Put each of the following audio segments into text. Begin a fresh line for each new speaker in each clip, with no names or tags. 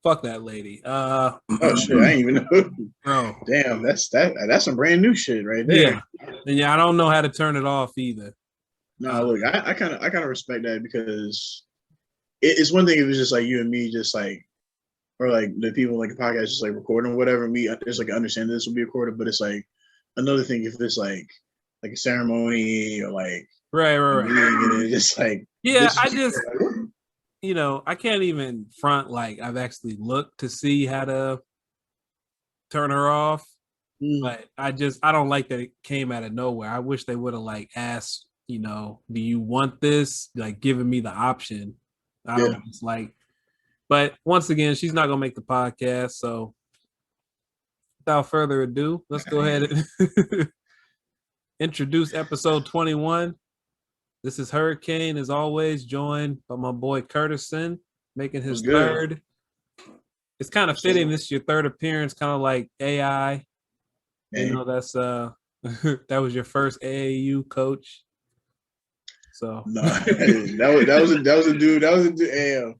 Fuck that lady.
Oh shit, I ain't even know.
Bro.
Damn, that's some brand new shit right there.
Yeah. And yeah, I don't know how to turn it off either.
No, look, I kind of respect that because it's one thing if it's just like you and me, just like or like the people like the podcast just like recording or whatever. Me, it's like I understand this will be recorded, but it's like another thing if it's like a ceremony or like
Right,
a
right, right.
meeting and it's just like
Yeah,
this is
I just, I can't even front like I've actually looked to see how to turn her off.
mm,
But I don't like that it came out of nowhere. I wish they would have like asked, do you want this? Like giving me the option. I
yeah.
don't just like, but once again, she's not gonna make the podcast. So without further ado, let's go ahead and introduce episode 21. This is Hurricane, as always, joined by my boy Curtison, making
Was
his
good.
third. It's kind of fitting. This is your third appearance, kind of like AI.
Hey,
That's that was your first AAU coach. So
no, that was a dude. That was a dude.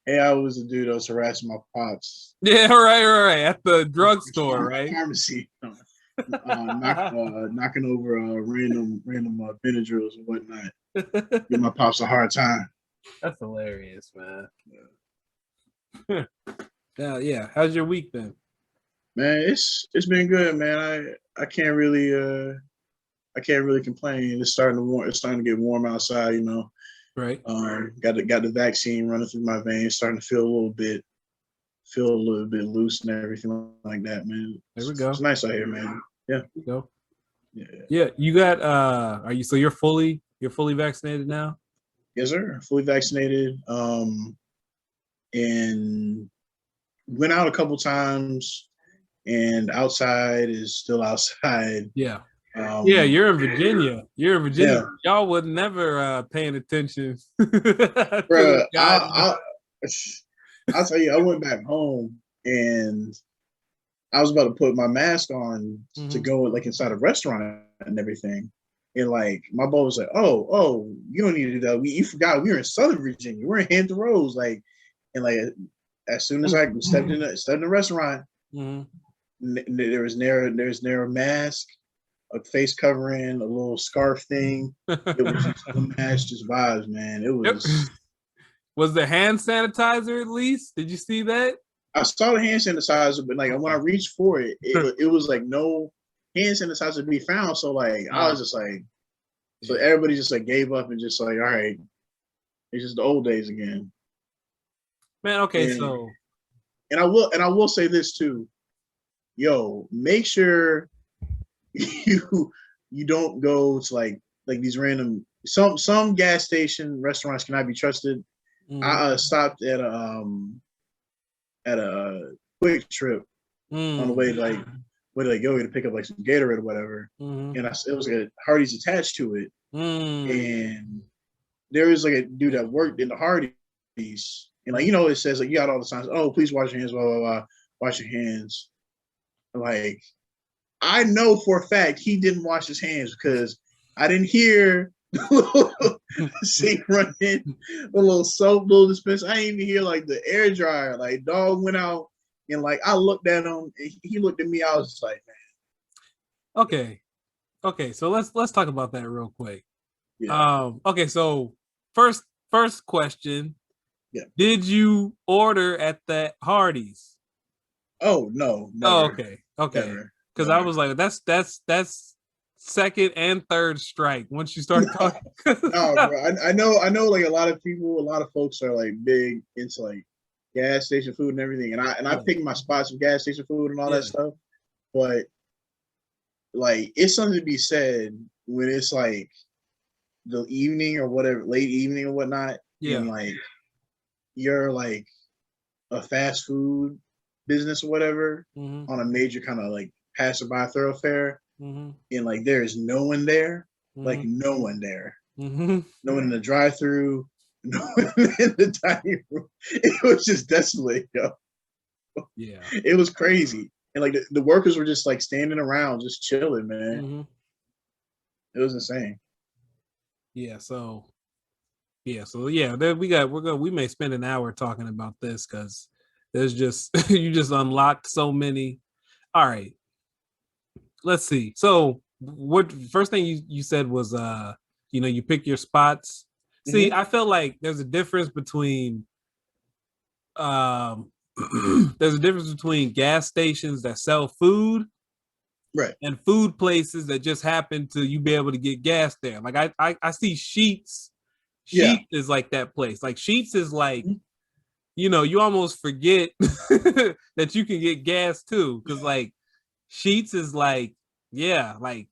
Hey, I was a dude that was harassing my pops.
yeah, right. At the drugstore, right?
Pharmacy, knocking over random Benadryls and whatnot. Give my pops a hard time.
That's hilarious, man. Yeah. How's your week been?
Man, it's been good, man. I can't really complain. It's starting to get warm outside, you know.
Right.
Got the vaccine running through my veins, starting to feel a little bit loose and everything like that, man.
There we
It's
go.
nice out here, man. Yeah,
There we go.
yeah.
Yeah, you got are you so you're fully vaccinated now?
Yes, sir. Fully vaccinated. And went out a couple times, and outside is still outside.
Yeah. Yeah,
Um,
you're in Virginia. You're in Virginia.
yeah,
Y'all would never paying attention to the
bro.
guide.
I'll tell you, I went back home and I was about to put my mask on to
Mhm.
go like inside a restaurant and everything. And like my boy was like, "Oh, you don't need to do that. You forgot we were in Southern Virginia. We're in Hampton Roads." Like, and like as soon as I stepped in the restaurant,
Mhm.
there was near a mask, a face covering, a little scarf thing. It was just unmatched, just vibes, man. It
Yep.
was.
Was the hand sanitizer at least? Did you see that?
I saw the hand sanitizer, but like when I
Okay.
reached for it, it was like no hand sanitizer to be found. So like I
Uh,
was just like, so
yeah.
everybody just like gave up and just like, all right, it's just the old days again.
Man, okay,
And
so
and I will say this too, yo, make sure you don't go to like these random some gas station restaurants cannot be trusted.
mhm.
I stopped at a quick trip on the way
Mm.
like where like go to pick up like some Gatorade or whatever,
Mhm.
and it was like a Hardee's attached to it,
Mm.
and there was like a dude that worked in the Hardee's, and like it says like you got all the signs, oh please wash your hands, blah blah blah, wash your hands. Like I know for a fact he didn't wash his hands because I didn't hear the sink running, the little soap, little dispenser. I didn't even hear like the air dryer. Like dog went out and like I looked at him, and he looked at me. I was just like,
Okay. Okay, so let's talk about that real quick.
man,
Okay, so first question,
yeah.
did you order at that Hardee's?
Oh no,
Oh,
never,
okay.
never,
Because I
never.
was like, that's second and third strike once you start
No,
talking.
no, bro. I know. Like a lot of people, a lot of folks are like big into like gas station food and everything, and I
Yeah,
pick my spots of gas station food and all that
yeah,
stuff. But like, it's something to be said when it's like the evening or whatever, late evening or whatnot, and
yeah.
like you're like a fast food business or whatever
Mm-hmm.
on a major kind of like passerby thoroughfare,
Mm-hmm.
and like there is no one there, like
Mm-hmm.
no one there,
Mm-hmm.
no one in the drive-through, no one in the dining room. It was just desolate, yo.
Yeah.
It was crazy, and like the workers were just like standing around, just chilling, man.
Mm-hmm.
It was insane.
Yeah. So yeah. Then we may spend an hour talking about this because There's just you just unlocked so many. All right, let's see. So what first thing you said was you pick your spots. See,
Mm-hmm.
I felt like there's a difference between um there's a difference between gas stations that sell food
Right.
and food places that just happen to you be able to get gas there. Like I see Sheets.
Yeah.
Sheets is like that place. Like Sheets is like,
Mhm.
you almost forget that you can get gas too. Cause like Sheets is like, yeah, like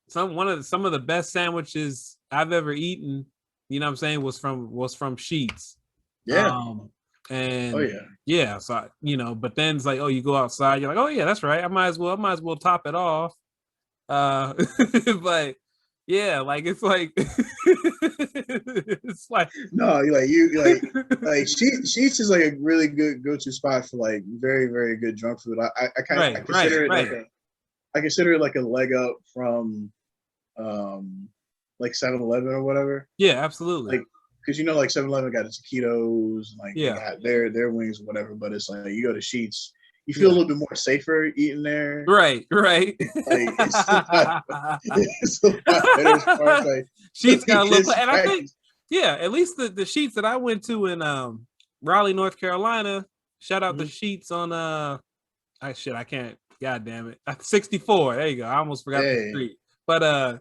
some of the best sandwiches I've ever eaten, you know what I'm saying, was from Sheets.
Yeah.
Um
Oh
and
yeah.
yeah, so but then it's like, oh, you go outside, you're like, oh yeah, that's right. I might as well top it off. Uh but yeah, like it's like it's like
No, Sheets is like a really good go-to spot for like very, very good junk food. I kind I
right,
consider it
right.
I consider it like a leg up from like 7-Eleven or whatever.
Yeah, absolutely.
Like because like 7-Eleven got its taquitos, like they
Yeah.
got their wings or whatever, but it's like you go to Sheets, you feel a
Yeah.
little bit more safer eating there.
Right, right.
Like it's a lot better as far as like
Sheets got a little,
kids
and I think,
practice.
yeah, at least the Sheets that I went to in Raleigh, North Carolina. Shout out the
Mhm.
Sheets on I can't. God damn it, 64. There you go. I almost forgot the
Hey.
street, but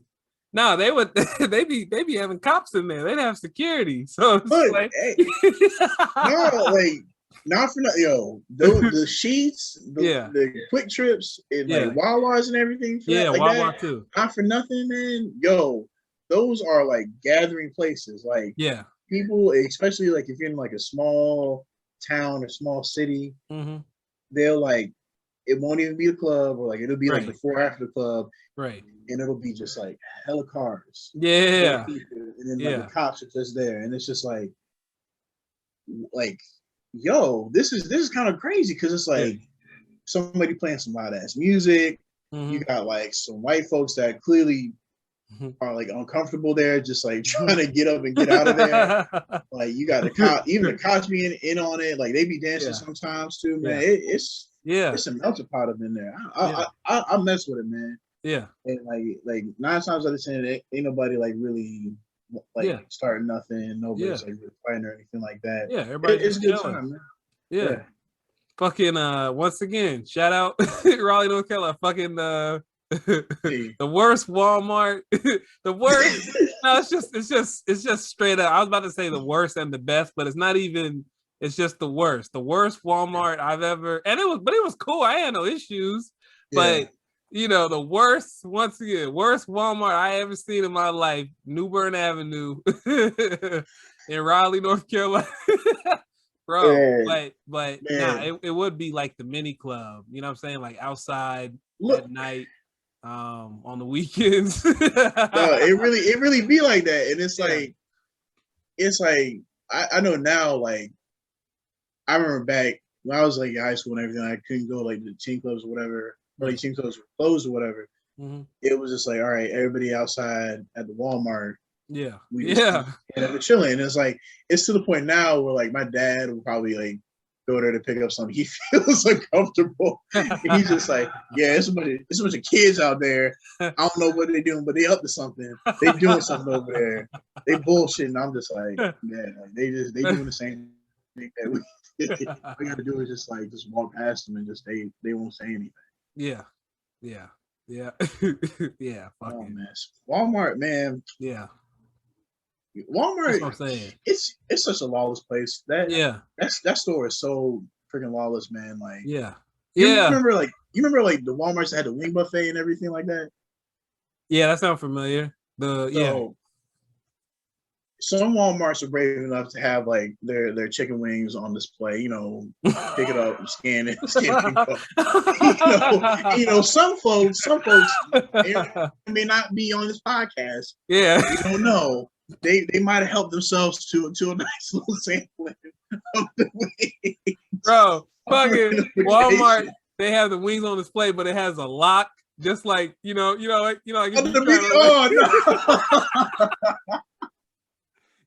no, they would they be having cops in there. They'd have security, so it's
But
like
hey, no, like not for nothing, yo. The Sheets,
yeah,
the quick trips, and like
yeah,
Wawas and everything for
yeah,
that, like
Wawa
that.
too.
Not for nothing, man. Yo, those are like gathering places. Like
Yeah.
people, especially like if you're in like a small town or small city,
Mm-hmm.
they'll like it won't even be a club or like it'll be like
Right.
before after the club,
Right.
and it'll be just like hella cars, hella
Yeah.
people, and then like
Yeah.
the cops are just there, and it's just like yo, this is kind of crazy because it's
Yeah.
like somebody playing some loud ass music. You
Mm-hmm.
got like some white folks that clearly are like uncomfortable there, just like trying to get up and get out of there. Like you got the cop, even the cops being in on it. Like they be dancing
Yeah.
sometimes too, man.
Yeah.
It's
Yeah.
it's a melting pot up in there.
Yeah.
I mess with it, man.
Yeah.
And like 9 times out of 10, ain't nobody like really like
Yeah.
starting nothing. Nobody's
Yeah.
like really fighting or anything like that.
Yeah. Everybody
It's a
just
good
chilling.
time, man.
Yeah.
Yeah.
Fucking once again, shout out Raleigh, North Carolina. Fucking
Hey.
the worst Walmart. The worst. No, it's just straight up. I was about to say the worst and the best, but it's not even, it's just the worst. The worst Walmart I've ever, and it was cool. I had no issues.
Yeah.
But the worst, once again, worst Walmart I ever seen in my life, New Bern Avenue in Raleigh, North Carolina. Bro,
Man,
but nah,
man.
it would be like the mini club, you know what I'm saying? Like outside
Look,
at night, on the weekends.
no, it really be like that. And
Yeah.
it's like I know now, like I remember back when I was like in high school and everything, I couldn't go like the team clubs or whatever, or like team clubs were closed or whatever.
Mm-hmm.
It was just like, all right, everybody outside at the Walmart.
Yeah.
We just
Yeah.
ended up chilling. And it's like it's to the point now where like my dad will probably like go there to pick up something. He feels uncomfortable. He's just like, yeah, it's a bunch of kids out there. I don't know what they're doing, but they up to something. They doing something over there. They bullshitting. I'm just like, yeah, like they doing the same thing that we all you gotta do is just walk past them and just they won't say anything.
Yeah. Yeah. Yeah. Yeah. Fuck
Oh
it.
man. Walmart, man.
Yeah. That's
Walmart,
what I'm saying.
it's such a lawless place.
Yeah.
That store is so freaking lawless, man. Like
Yeah.
you
Yeah.
remember like the Walmarts that had the wing buffet and everything like that?
Yeah, that sounds familiar.
So some Walmarts are brave enough to have like their chicken wings on display, pick it up, scan it, some folks may not be on this podcast.
Yeah.
You don't know. They might have helped themselves to a nice little sampling of the wings.
Bro, fucking Walmart, they have the wings on display, but it has a lock, just like like if
Oh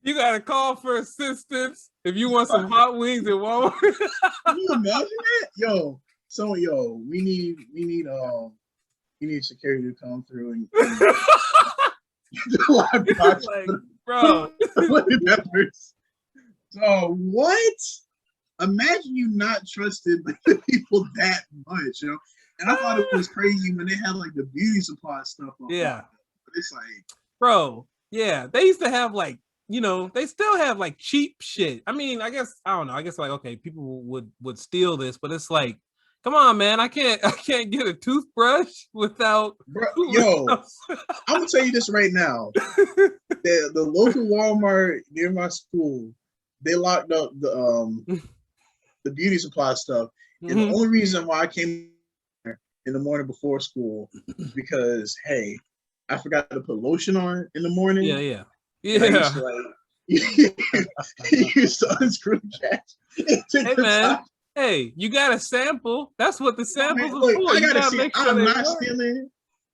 no!
You gotta call for assistance if you want some hot wings at Walmart.
Can you imagine that? We need security to come through and
Like, bro.
peppers. So what? Imagine you not trusted the people that much, And I thought it was crazy when they had like the beauty supply stuff on.
Yeah.
But it's like,
bro, yeah. They used to have like, they still have like cheap shit. I mean, I don't know. I guess like, okay, people would steal this, but it's like, come on, man. I can't get a toothbrush without.
Bro, I'm gonna tell you this right now. The local Walmart near my school, they locked up the beauty supply stuff. And the only reason why I came in the morning before school is because, hey, I forgot to put lotion on in the morning.
Yeah.
You used to unscrew the catch.
Hey man, hey, you got a sample. That's what the samples are for.
I gotta see.
Make sure
I'm not stealing.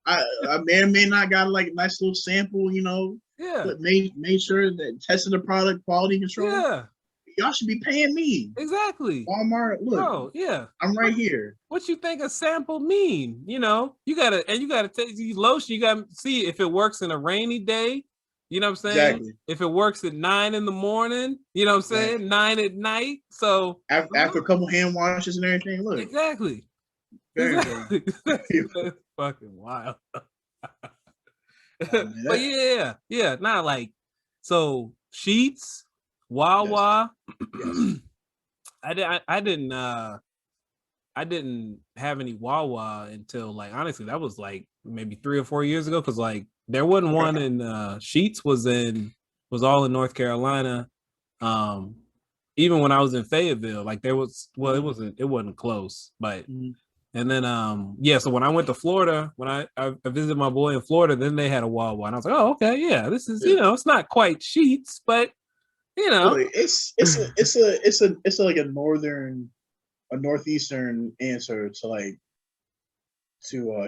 I may or may not got like a nice little sample,
Yeah.
But made sure that tested the product quality control.
Yeah.
Y'all should be paying me.
Exactly.
Walmart, look.
Bro, yeah.
I'm right here.
What you think a sample mean? You gotta take these lotion. You gotta see if it works in a rainy day. You know what I'm saying?
Exactly.
If it works at 9 in the morning, you know what I'm saying? Exactly. 9 at night. So
after a couple hand washes and everything, look.
Exactly.
Very
That's fucking wild. But yeah, not like so Sheets, Wawa.
Yes.
I didn't have any Wawa until like honestly that was like maybe 3 or 4 years ago because like there wasn't one in Sheets was all in North Carolina. Even when I was in Fayetteville, like there was it wasn't close, but and then so when I went to Florida, when I visited my boy in Florida, then they had a Wawa and I was like, oh okay, yeah, this is it's not quite Sheets, but
it's like a northeastern answer to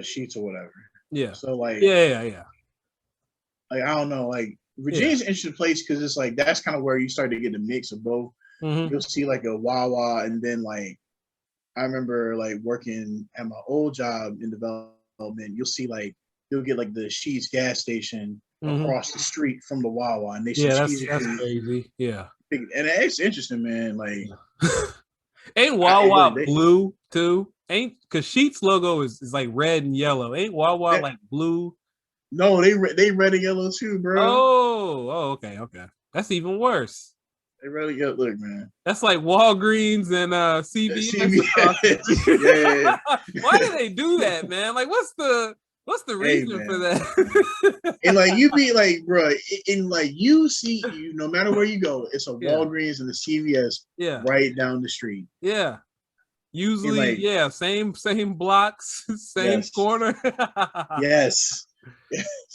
Sheets or whatever.
Yeah.
So like
yeah.
Like I don't know, like Virginia's an interesting place because it's like that's kind of where you start to get a mix of both.
Mm-hmm.
You'll see like a Wawa, and then like I remember like working at my old job in development. You'll get like the Sheets gas station across the street from the Wawa, and they
that's crazy. Yeah,
and it's interesting, man. Like,
ain't Wawa blue too? Ain't because Sheets logo is like red and yellow. Ain't Wawa like blue?
No, they red and yellow too, bro.
Oh, okay. That's even worse.
They red and yellow. Look, man.
That's like Walgreens and CVS.
Yeah.
Why do they do that, man? Like, what's the reason for that?
And like you be like, bro, and like you see, no matter where you go, it's a Walgreens and the CVS right down the street.
Yeah. Usually, same blocks, same corner.
Yes.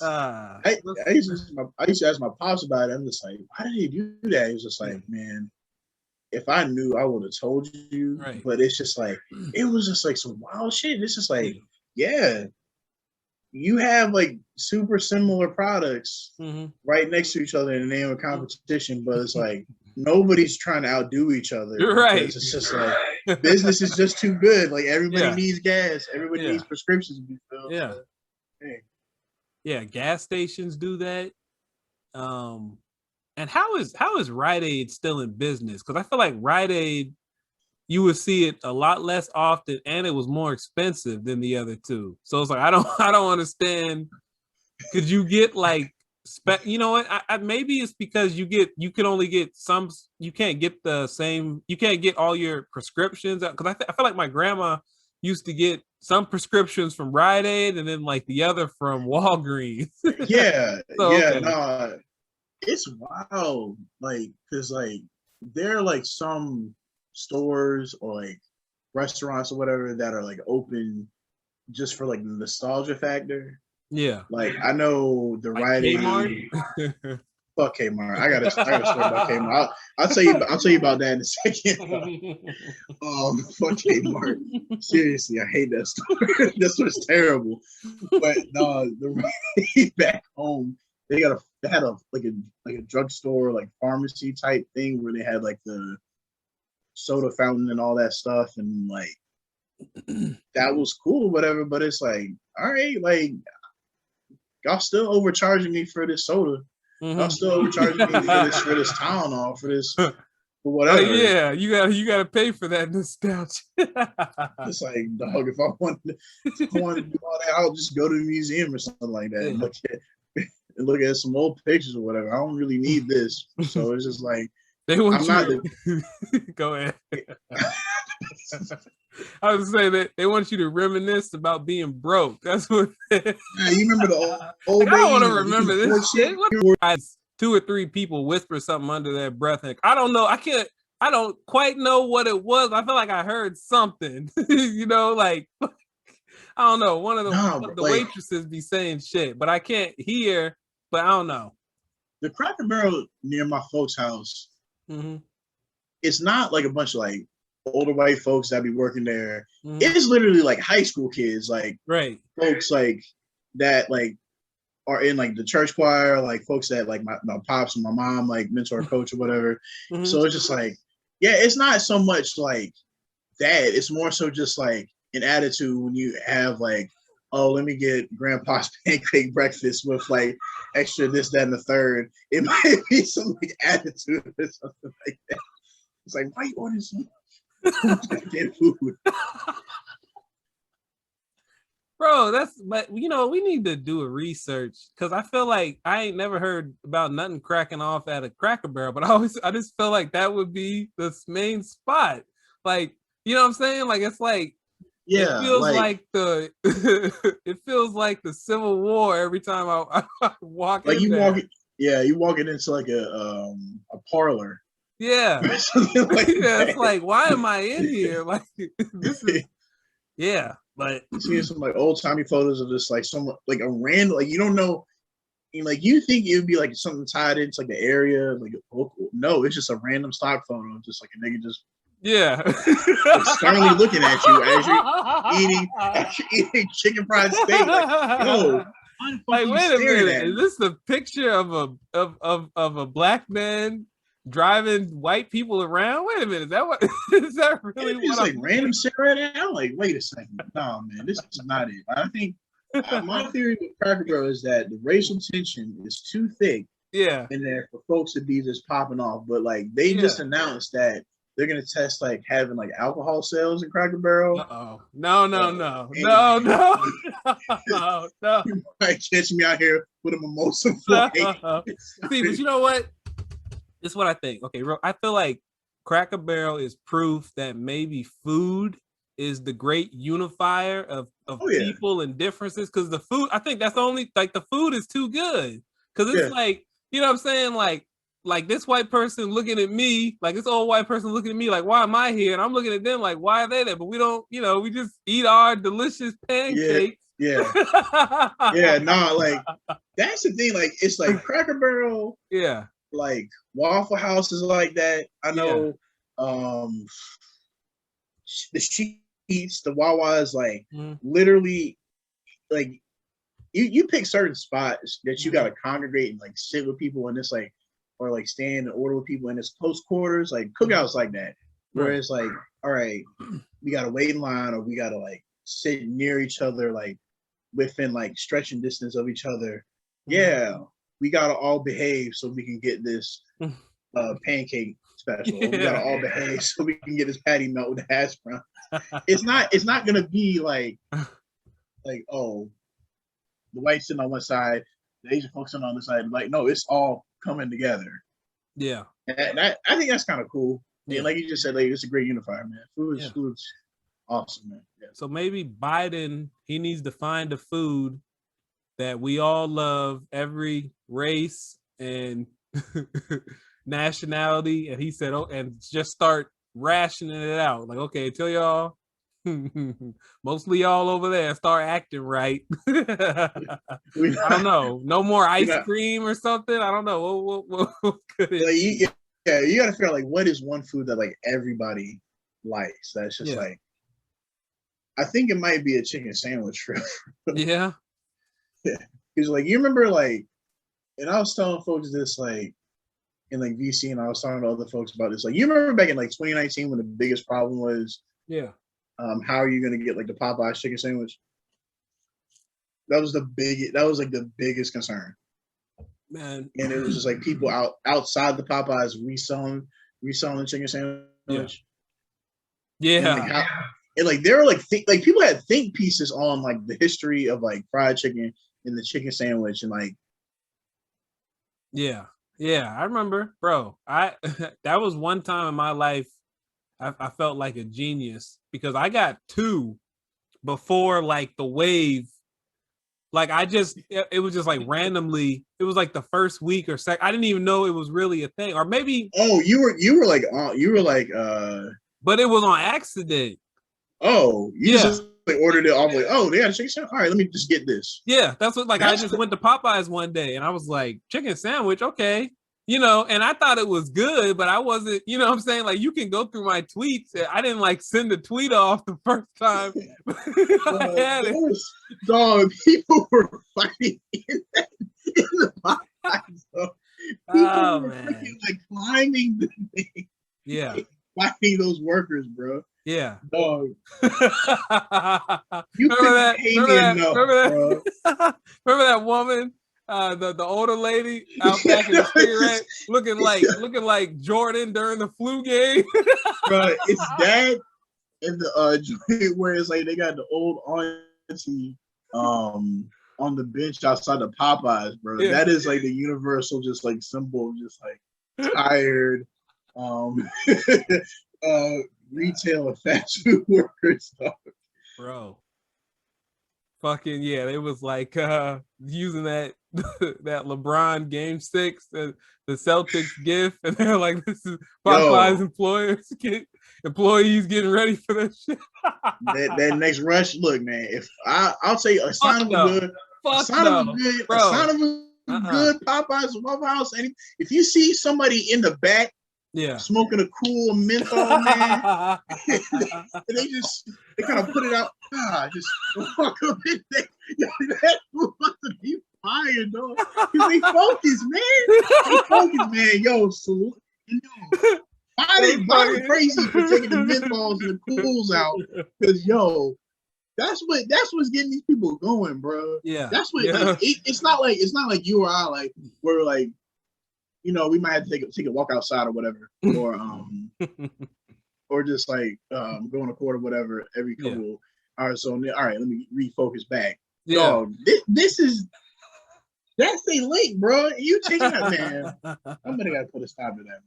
I used to ask my pops about it. I'm just like, why did he do that? He was just like, man, if I knew, I would have told you.
Right.
But it's just like, it was just like some wild shit. It's just like, you have like super similar products right next to each other in the name of competition, but it's like nobody's trying to outdo each other.
Right.
It's just like business is just too good. Like everybody needs gas. Everybody needs prescriptions to be filled.
Yeah.
So, hey.
Yeah, gas stations do that. And how is Rite Aid still in business? Because I feel like Rite Aid, you would see it a lot less often, and it was more expensive than the other two. So it's like I don't understand. Could you get like you know what? Maybe it's because you can only get some. You can't get the same. You can't get all your prescriptions because I feel like my grandma used to get some prescriptions from Rite Aid and then like the other from Walgreens.
It's wild. Like, cause like there are like some stores or like restaurants or whatever that are like open just for like the nostalgia factor.
Yeah.
Like I know the
like
Rite
Aid.
Fuck Kmart. I got a story about Kmart. I'll tell you about that in a second. Fuck Kmart. Seriously, I hate that store. That store's terrible. But no, the back home, they got they had a drugstore like pharmacy type thing where they had like the soda fountain and all that stuff, and like that was cool, whatever. But it's like, all right, like y'all still overcharging me for this soda. Y'all still overcharging me for this Tylenol, for this, for whatever.
Yeah, you gotta pay for that nostalgia.
It's like, dog, if I wanted to do all that, I'll just go to the museum or something like that and look at some old pictures or whatever. I don't really need this. So it's just like,
they want go ahead. I was saying that they want you to reminisce about being broke. That's what.
You remember the old days?
I don't want to remember this shit. Two or three people whisper something under their breath, and I don't know. I don't quite know what it was. I feel like I heard something. Like I don't know. One of the waitresses be saying shit, but I can't hear. But I don't know.
The Cracker Barrel near my folks' house. Mm-hmm. It's not like a bunch of like older white folks that be working there. Mm-hmm. It's literally like high school kids, like folks like that, like are in like the church choir, like folks that like my pops and my mom like mentor, coach, or whatever. Mm-hmm. So it's just like, yeah, it's not so much like that. It's more so just like an attitude when you have like, oh, let me get grandpa's pancake breakfast with like extra this, that, and the third. It might be some like attitude or something like that. It's like, why you order some food?
Bro, but we need to do a research, because I feel like I ain't never heard about nothing cracking off at a Cracker Barrel, but I just feel like that would be the main spot. Like, you know what I'm saying? Like, it's like, yeah, it feels like the it feels like the Civil War every time I walk in there.
You walking into like a parlor.
Yeah. It's like, why am I in here? Like, this is but
seeing some like old timey photos of this, like some like a random, like you don't know, like you think it would be like something tied into like the area, like a local. No, it's just a random stock photo, just like a nigga just sternly looking at you as you're eating chicken fried steak. Like, yo,
like, wait a minute, is this the picture of a black man driving white people around? Wait a minute, is that really
what? It's like random cigarette. I'm like, wait a second, no man, this is not it. I think my theory with Cracker Barrel is that the racial tension is too thick.
Yeah,
in there for folks to be just popping off. But like they just announced that they're gonna test like having like alcohol sales in Cracker Barrel.
No.
You might catch me out here with a mimosa.
See, but you know what? This is what I think. Okay, I feel like Cracker Barrel is proof that maybe food is the great unifier of people and differences. Because the food, I think that's the only, like, the food is too good. Because it's like, you know what I'm saying? Like this white person looking at me, like this old white person looking at me, like, why am I here? And I'm looking at them like, why are they there? But we don't, we just eat our delicious pancakes.
Yeah. Like that's the thing. Like it's like Cracker Barrel.
Yeah.
Like Waffle House is like that. I know. The Sheets, the Wawa is like literally like you pick certain spots that you gotta congregate and like sit with people, and it's like, or like stand and order with people, and it's close quarters, like cookouts like that, where it's like, all right, we gotta wait in line, or we gotta like sit near each other, like within like stretching distance of each other. Yeah, we gotta all behave so we can get this pancake special. We gotta all behave so we can get this patty melt with the hash brown. It's not gonna be like oh, the whites sitting on one side, the Asian folks sitting on the side. Like, no, it's all coming together.
Yeah,
and I think that's kind of cool. Yeah, like you just said, like it's a great unifier, man. Food's awesome, man. Yeah.
So maybe Biden, he needs to find a food that we all love, every race and nationality, and he said, and just start rationing it out. Like, okay, tell y'all, mostly y'all over there, start acting right. I don't know, no more ice cream or something. I don't know. What could it?
You gotta figure out like what is one food that like everybody likes. That's just like, I think it might be a chicken sandwich.
Yeah.
Because like you remember like And I was telling folks this like in like VC, and I was talking to other folks about this. Like, you remember back in like 2019 when the biggest problem was, how are you going to get like the Popeyes chicken sandwich? That was like the biggest concern,
man.
And it was just like people outside the Popeyes reselling the chicken sandwich.
Yeah.
And like how, and like there were like like people had think pieces on like the history of like fried chicken and the chicken sandwich, and like
yeah, I remember, bro. That was one time in my life I felt like a genius because I got two before like the wave. Like it was just like randomly. It was like the first week or second. I didn't even know it was really a thing, or maybe.
Oh, you were like.
But it was on accident.
Oh, you just like ordered it off. Like, oh, they got a chicken sandwich. All right, let me just get this.
Yeah, that's what. Like, I just went to Popeyes one day, and I was like, chicken sandwich, okay. And I thought it was good, but I wasn't, what I'm saying? Like, you can go through my tweets. I didn't like send the tweet off the first time. I had it.
Dog, people were fighting in the Popeyes. People were freaking like climbing the thing.
Yeah.
Fighting those workers, bro.
Yeah.
Dog. You couldn't pay me enough, bro.
Remember that woman? The older lady out back in the cigarette, looking like Jordan during the flu game.
Bro, it's that and the joint where it's like they got the old auntie on the bench outside the Popeyes, bro. Yeah. That is like the universal just like symbol of just like tired retail and fast food workers, dog.
Bro. Fucking yeah, it was like using that LeBron game 6, the Celtics gif, and they're like, this is Popeyes employees getting ready for that shit.
that next rush, look, man. If I'll tell you a sign of a good Popeyes house, and if you see somebody in the back smoking a cool menthol, man, they kind of put it out, just walk up in there. That about to be fire, dog. Because they focus, man. Yo, salute. Body crazy for taking the menthols and the cools out. Because that's what's getting these people going, bro.
Yeah.
That's what it's not like you or I, like, we're like, we might have to take a walk outside or whatever, or just like go on a court or whatever every couple hours. So all right, let me refocus back. Yeah. Dog, that's a link, bro. You taking that, man? Somebody got to put a stop to that,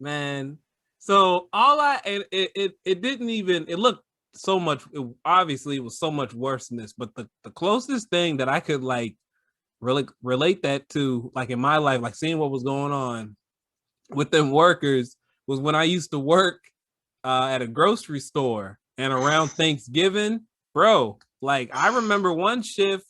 man. So it didn't even. It looked so much. Obviously, it was so much worse than this. But the closest thing that I could like really relate that to, like in my life, like seeing what was going on with them workers, was when I used to work at a grocery store, and around Thanksgiving, bro, like I remember one shift,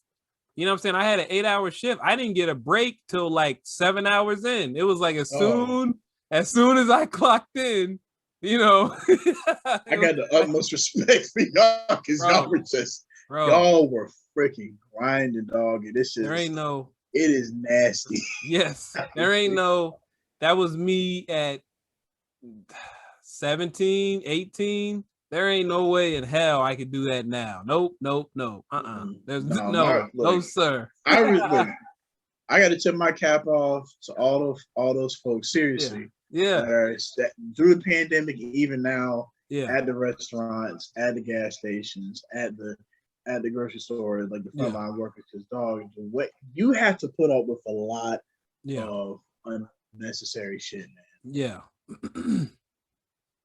you know what I'm saying? I had an 8-hour shift. I didn't get a break till like 7 hours in. It was like as soon as I clocked in, I
got the utmost respect for y'all, because y'all were just, y'all were freaking grinding, dog. And this is, it is nasty.
Yes, there ain't no, that was me at 17, 18. There ain't no way in hell I could do that now. Nope. There's no, sir.
I got to tip my cap off to all those folks. Seriously.
Yeah.
Through the pandemic, even now,
Yeah.
at the restaurants, at the gas stations, at the grocery store, like the frontline workers, because dog, what you have to put up with a lot of unnecessary shit, man.
Yeah.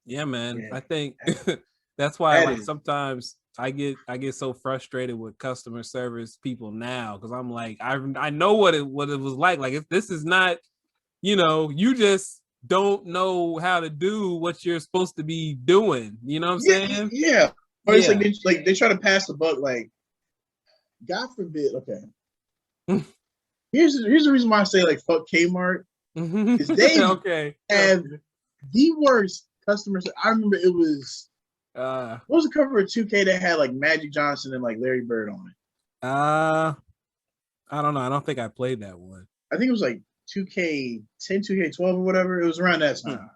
Yeah, man. Yeah. I think that's why like sometimes I get so frustrated with customer service people now, because I'm like, I know what it was like. Like, if this is not, you just don't know how to do what you're supposed to be doing. You know what I'm saying?
Yeah. Or it's like they try to pass the buck. Like, God forbid. Okay. Here's the reason why I say like fuck Kmart. Is they have the worst customers. I remember it was what was the cover of 2K that had like Magic Johnson and like Larry Bird on it?
I don't know. I don't think I played that one.
I think it was like 2K10, 2K12 or whatever. It was around that time.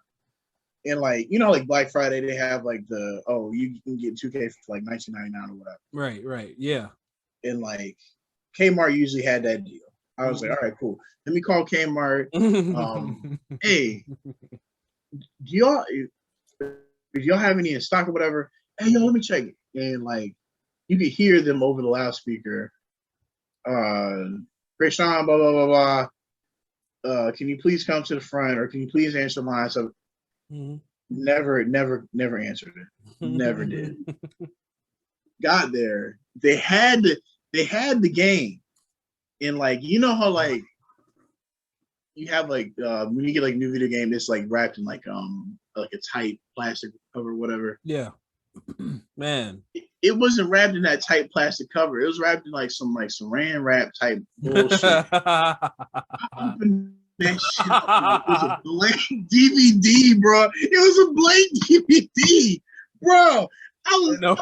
And like, you know, like Black Friday, they have like you can get 2K for like $19.99 or whatever.
Right. Yeah.
And like Kmart usually had that deal. I was like, all right, cool. Let me call Kmart. Hey, if y'all have any in stock or whatever, hey, yo, let me check it. And like, you could hear them over the loudspeaker. Great Sean, blah, blah, blah, blah. Can you please come to the front, or can you please answer the line? So never answered it. Never did. Got there. They had the game. And like, you know how like you have like when you get like new video game, it's like wrapped in like a tight plastic cover or whatever.
Yeah. Man.
It wasn't wrapped in that tight plastic cover. It was wrapped in like some saran wrap type bullshit. I opened that shit up. It was a blank DVD, bro. It was a blank DVD, bro. I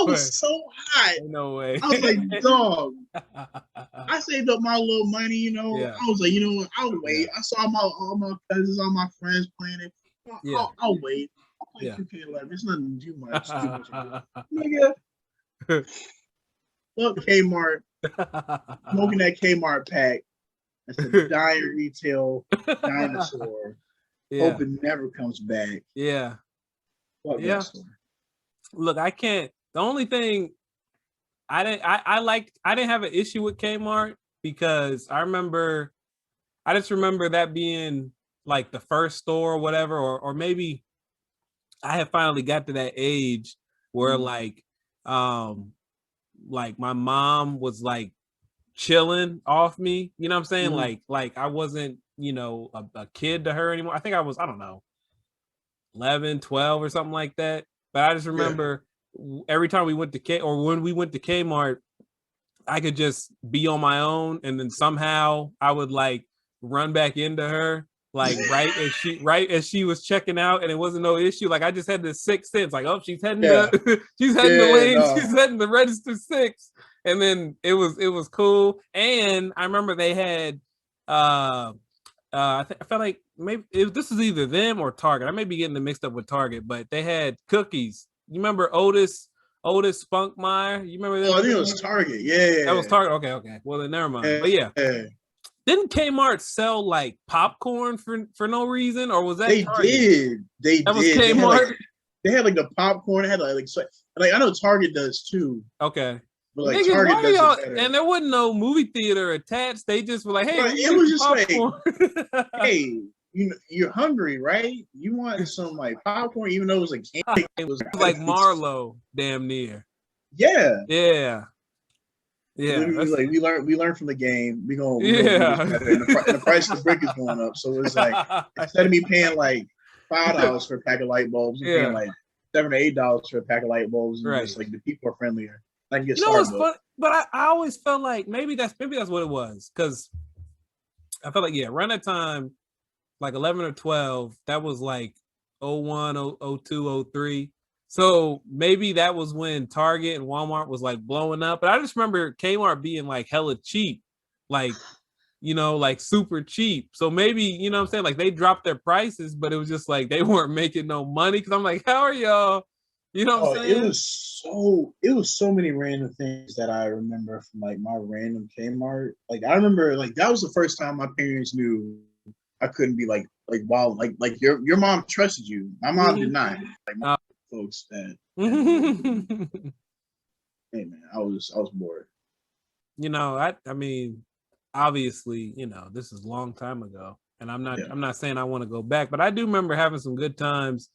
was so hot.
No way.
I was like, dog. I saved up my little money, you know. Yeah. I was like, you know what? I'll wait. I saw all my cousins, all my friends playing it. I'll wait. I'll play 2K11. It's nothing too much. Nigga. Fuck Kmart. Smoking that Kmart pack. That's a dying retail dinosaur. Hope it never comes back.
Yeah.
Fuck that store.
Look, I can't. The only thing I didn't have an issue with Kmart because I just remember that being like the first store or whatever, or maybe I had finally got to that age where like my mom was like chilling off me, you know what I'm saying? Like I wasn't, you know, a kid to her anymore. I think I was, I don't know, 11, 12 or something like that. But I just remember every time we went to when we went to Kmart, I could just be on my own, and then somehow I would like run back into her, like right as she was checking out, and it wasn't no issue. Like I just had this sixth sense, like, oh, she's heading she's heading the lane, she's heading the register 6, and then it was cool. And I remember they had I felt like maybe this is either them or Target. I may be getting them mixed up with Target, but they had cookies. You remember Otis Spunkmeyer? You remember that?
Oh, I think it was Target. Yeah.
That was Target. Okay. Well, then never mind. But yeah. Didn't Kmart sell like popcorn for no reason, or was that
they
Target?
did? That
was Kmart.
They had like the popcorn. They had like I know Target does too.
Okay.
But like niggas, Target does it better.
And there wasn't no movie theater attached. They just were like, hey,
it was just popcorn. Like, hey, you're hungry, right? You want some like popcorn, even though it was like candy.
It was like Marlowe, damn near.
Yeah.
Like
we learned from the game. We gonna and the price of the brick is going up. So it's like instead of me paying like $5 for a pack of light bulbs, you're paying like $7 or $8 for a pack of light bulbs. And just like the people are friendlier. I can get what's funny?
But I always felt like maybe that's what it was, because I felt like around that time, like 11 or 12, that was like 01, 02, 03. So maybe that was when Target and Walmart was like blowing up. But I just remember Kmart being like hella cheap, like, you know, like super cheap. So maybe, you know what I'm saying? Like they dropped their prices, but it was just like they weren't making no money. Cause I'm like, how are y'all? You know what I'm saying?
It was so many random things that I remember from like my random Kmart. Like I remember like that was the first time my parents knew I couldn't be like wild. Like your mom trusted you. My mom did not. Like my folks that hey man, I was bored.
You know, I mean, obviously, you know, this is a long time ago. And I'm not saying I want to go back, but I do remember having some good times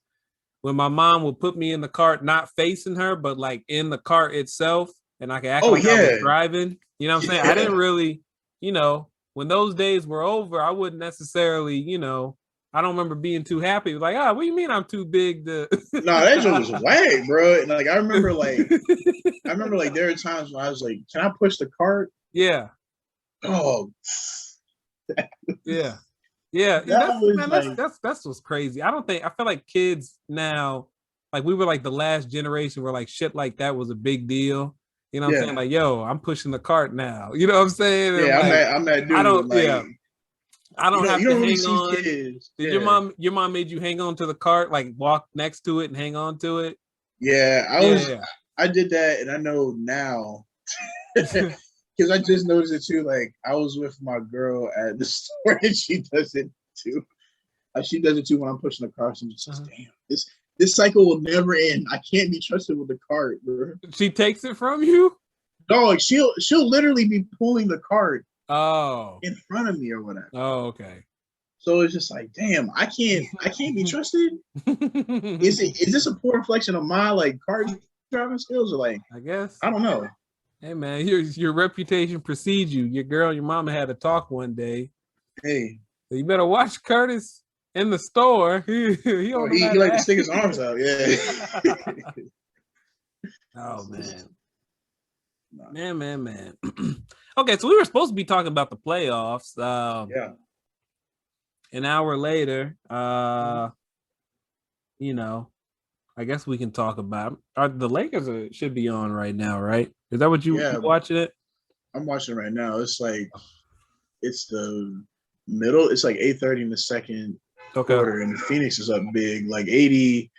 when my mom would put me in the cart, not facing her, but like in the cart itself, and I could act like I was driving. You know what I'm saying? I didn't really, you know, when those days were over, I wouldn't necessarily, you know, I don't remember being too happy. It was like, what do you mean I'm too big to
No, that shit was whack, bro. And like I remember there were times when I was like, can I push the cart?
Yeah.
Oh.
Yeah. That's what's crazy. I feel like kids now, like we were like the last generation where like shit like that was a big deal. You know what I'm saying? Like, yo, I'm pushing the cart now. You know what I'm saying?
Yeah,
like,
I'm that dude.
I don't have
you
to
don't really
hang
see
on.
kids.
Did
Yeah.
your mom made you hang on to the cart, like walk next to it and hang on to it?
Yeah,
Yeah.
I did that, and I know now because I just noticed it too. Like I was with my girl at the store, and she does it too. She does it too when I'm pushing the cart. And just damn, this cycle will never end. I can't be trusted with the cart, bro.
She takes it from you?
Dog, she'll literally be pulling the cart
Oh.
in front of me or whatever.
Oh, okay.
So it's just like, damn, I can't be trusted. Is this a poor reflection of my like cart driving skills, or like
I guess.
I don't know.
Hey man, your reputation precedes you. Your girl and your mama had a talk one day.
Hey,
So you better watch Curtis in the store. He don't know how
he
to
like to
act.
stick his arms out. Yeah.
Oh man. Man. Okay, so we were supposed to be talking about the playoffs.
Yeah.
An hour later, you know, I guess we can talk about the Lakers should be on right now, right? Is that what you watching it?
I'm watching right now. It's like it's the middle. It's like 8:30 in the second quarter, and Phoenix is up big, like 80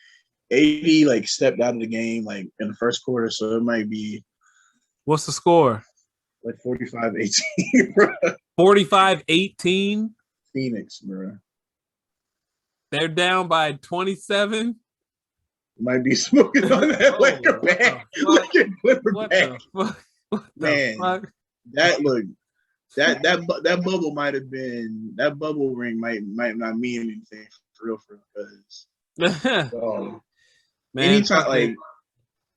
like stepped out of the game like in the first quarter, so it might be.
What's the score?
Like 45-18, bro.
45-18?
Phoenix, bro.
They're down by 27?
Might be smoking on that Laker bag. Laker Clipper bag. Man, that bubble might have been, that bubble ring might not mean anything for real because anytime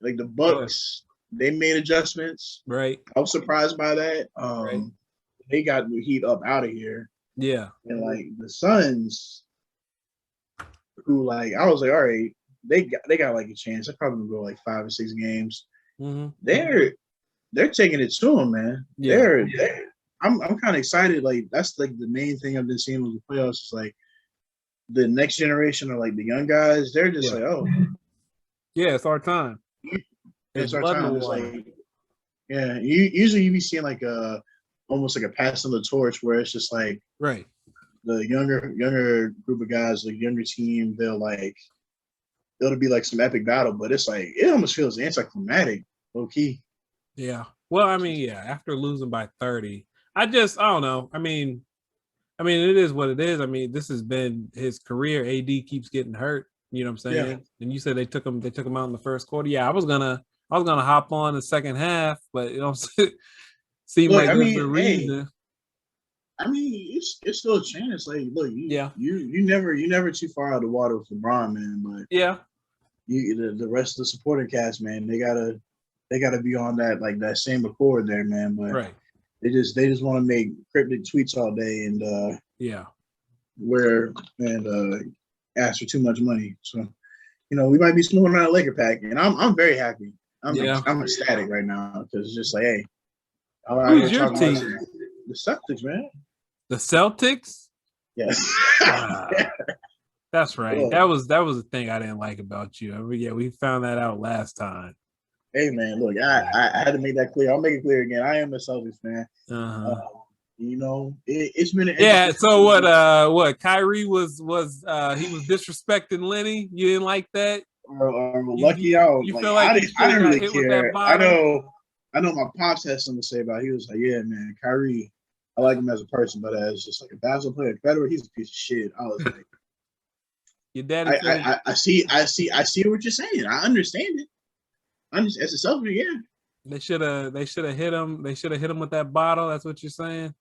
like the Bucks, they made adjustments.
Right.
I was surprised by that.
Right.
They got the Heat up out of here.
Yeah.
And like the Suns, who like I was like, all right, they got like a chance. They're probably gonna go like 5 or 6 games.
Mm-hmm.
They're taking it to them, man.
Yeah.
I'm kind of excited. Like that's like the main thing I've been seeing with the playoffs is like the next generation of like the young guys. They're just like, oh,
yeah, it's our time.
It's our time. It's like, yeah. Usually you be seeing like almost like a passing the torch where it's just like
right.
The younger group of guys, the younger team, it'll be like some epic battle, but it's like it almost feels anticlimactic, low key.
Yeah. Well, I mean, yeah, after losing by 30, I don't know. I mean, it is what it is. I mean, this has been his career. AD keeps getting hurt. You know what I'm saying? Yeah. And you said they took him out in the first quarter. Yeah, I was gonna hop on the second half, but seemed like there's a reason.
I mean, it's still a chance. Like, look, you never too far out of the water with LeBron, man. But
yeah,
the rest of the supporting cast, man, they gotta be on that same accord there, man. But
right.
They just want to make cryptic tweets all day and ask for too much money. So, we might be smoking out a Laker pack, and I'm very happy. I'm ecstatic right now because it's just like, hey,
who's your team?
The Celtics, man.
The Celtics?
Yes.
That's right. Yeah. That was the thing I didn't like about you. I mean, yeah, we found that out last time.
Hey man, look, I had to make that clear. I'll make it clear again. I am a Celtics fan. It's been an
So what? Kyrie was he was disrespecting Lenny. You didn't like that?
Lucky out.
You feel like
I didn't really care. I know my pops had something to say about it. He was like, yeah, man, Kyrie, I like him as a person, but as just like a basketball player, Federer, he's a piece of shit. I was like,
your daddy.
I see what you're saying. I understand it. As a Celtic, yeah.
They should have hit him. They should have hit him with that bottle. That's what you're saying,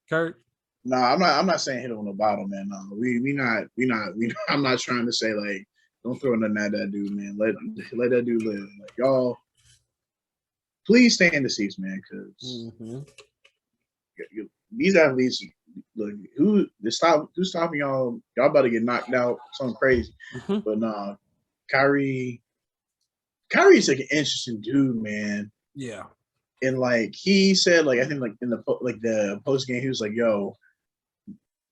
Kurt?
No, I'm not saying hit him with a bottle, man. No, we not. I'm not trying to say like don't throw nothing at that dude, man. Let that dude live. Like y'all, please stay in the seats, man, because these athletes. Look, who's stopping y'all? Y'all about to get knocked out. Something crazy, but nah, Kyrie's like an interesting dude, man.
Yeah.
And like he said, like I think like in the post game, he was like, "Yo,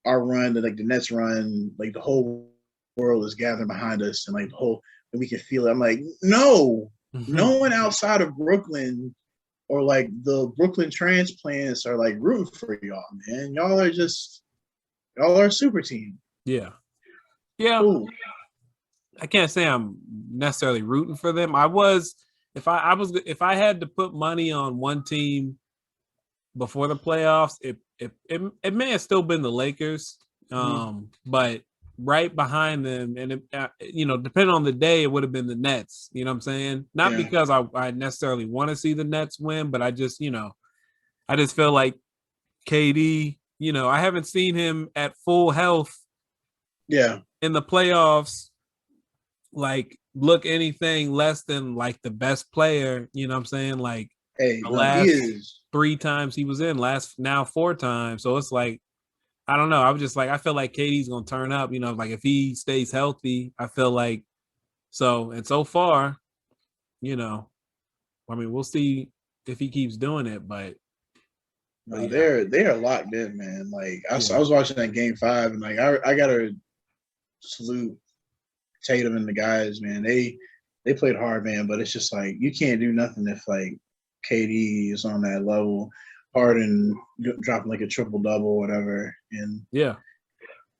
our run, the Nets run, like the whole world is gathering behind us, and like and we can feel it." I'm like, no one outside of Brooklyn or like the Brooklyn transplants are like rooting for y'all, man. Y'all are just Y'all are a super team.
Yeah. Yeah.
Cool.
I can't say I'm necessarily rooting for them. I was if I had to put money on one team before the playoffs, it may have still been the Lakers. But right behind them, and depending on the day, it would have been the Nets. You know what I'm saying? Not because I necessarily want to see the Nets win, but I just feel like KD. I haven't seen him at full health.
Yeah.
In the playoffs, like look anything less than like the best player. You know what I'm saying? Like
Hey,
the
no, he
last
is
3 times he was in, now 4 times. So it's like I don't know. I was just like, I feel like KD's gonna turn up. Like if he stays healthy, I feel like so. And so far, I mean, we'll see if he keeps doing it. But
no,
yeah,
they are locked in, man. Like I
yeah,
was watching that game 5, and like I gotta salute Tatum and the guys, man. They played hard, man. But it's just like you can't do nothing if like KD is on that level. Harden dropping like a triple double, or whatever, and
yeah,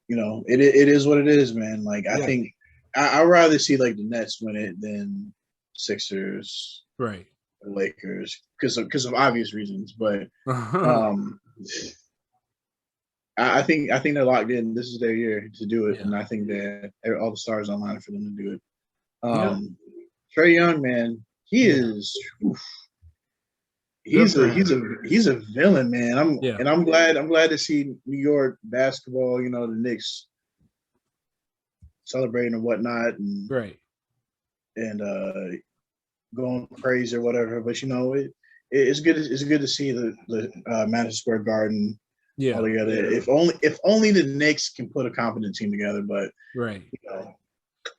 it is what it is, man. Like I think I'd rather see like the Nets win it than Sixers,
right.
or Lakers, because of obvious reasons. But
Yeah,
um, I think they're locked in. This is their year to do it, and I think that all the stars online for them to do it.
yeah,
Trae Young, man, he
yeah.
is. Oof,
Good for
he's a villain, man.
yeah,
I'm glad to see New York basketball. The Knicks celebrating and whatnot, and
right.
going crazy or whatever. But it's good. It's good to see the Madison Square Garden all
Yeah,
together. If only the Knicks can put a competent team together. But
right.
you know,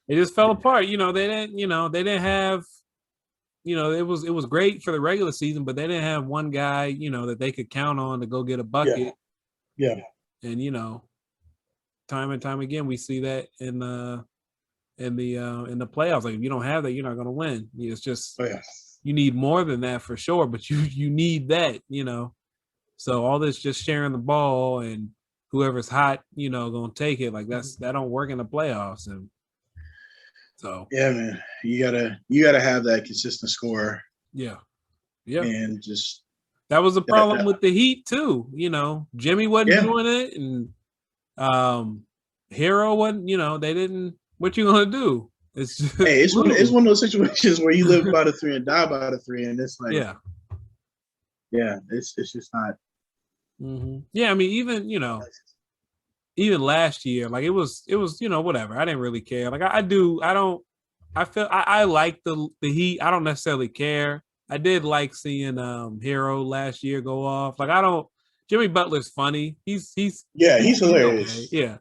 It just fell apart. They didn't have. It was great for the regular season, but they didn't have one guy, that they could count on to go get a bucket.
yeah.
And time and time again, we see that in the playoffs. Like if you don't have that, you're not going to win. It's just
Oh yeah.
you need more than that for sure, but you need that. So all this just sharing the ball and whoever's hot, going to take it. Like that don't work in the playoffs. And so
Yeah, man. You gotta have that consistent score,
yeah, yeah.
and just
That was the problem
that,
with the Heat too. Jimmy wasn't
yeah.
doing it, and Hero wasn't. They didn't. What you gonna do? It's just
Hey, it's
lose.
one of those situations where you live by the three and die by the three, and it's like,
Yeah.
yeah, it's just not.
Yeah, I mean, even last year, like it was, whatever. I didn't really care. Like I do, I don't. I feel I like the Heat. I don't necessarily care. I did like seeing Hero last year go off. Like I don't. Jimmy Butler's funny.
Yeah, he's
okay.
hilarious.
Yeah.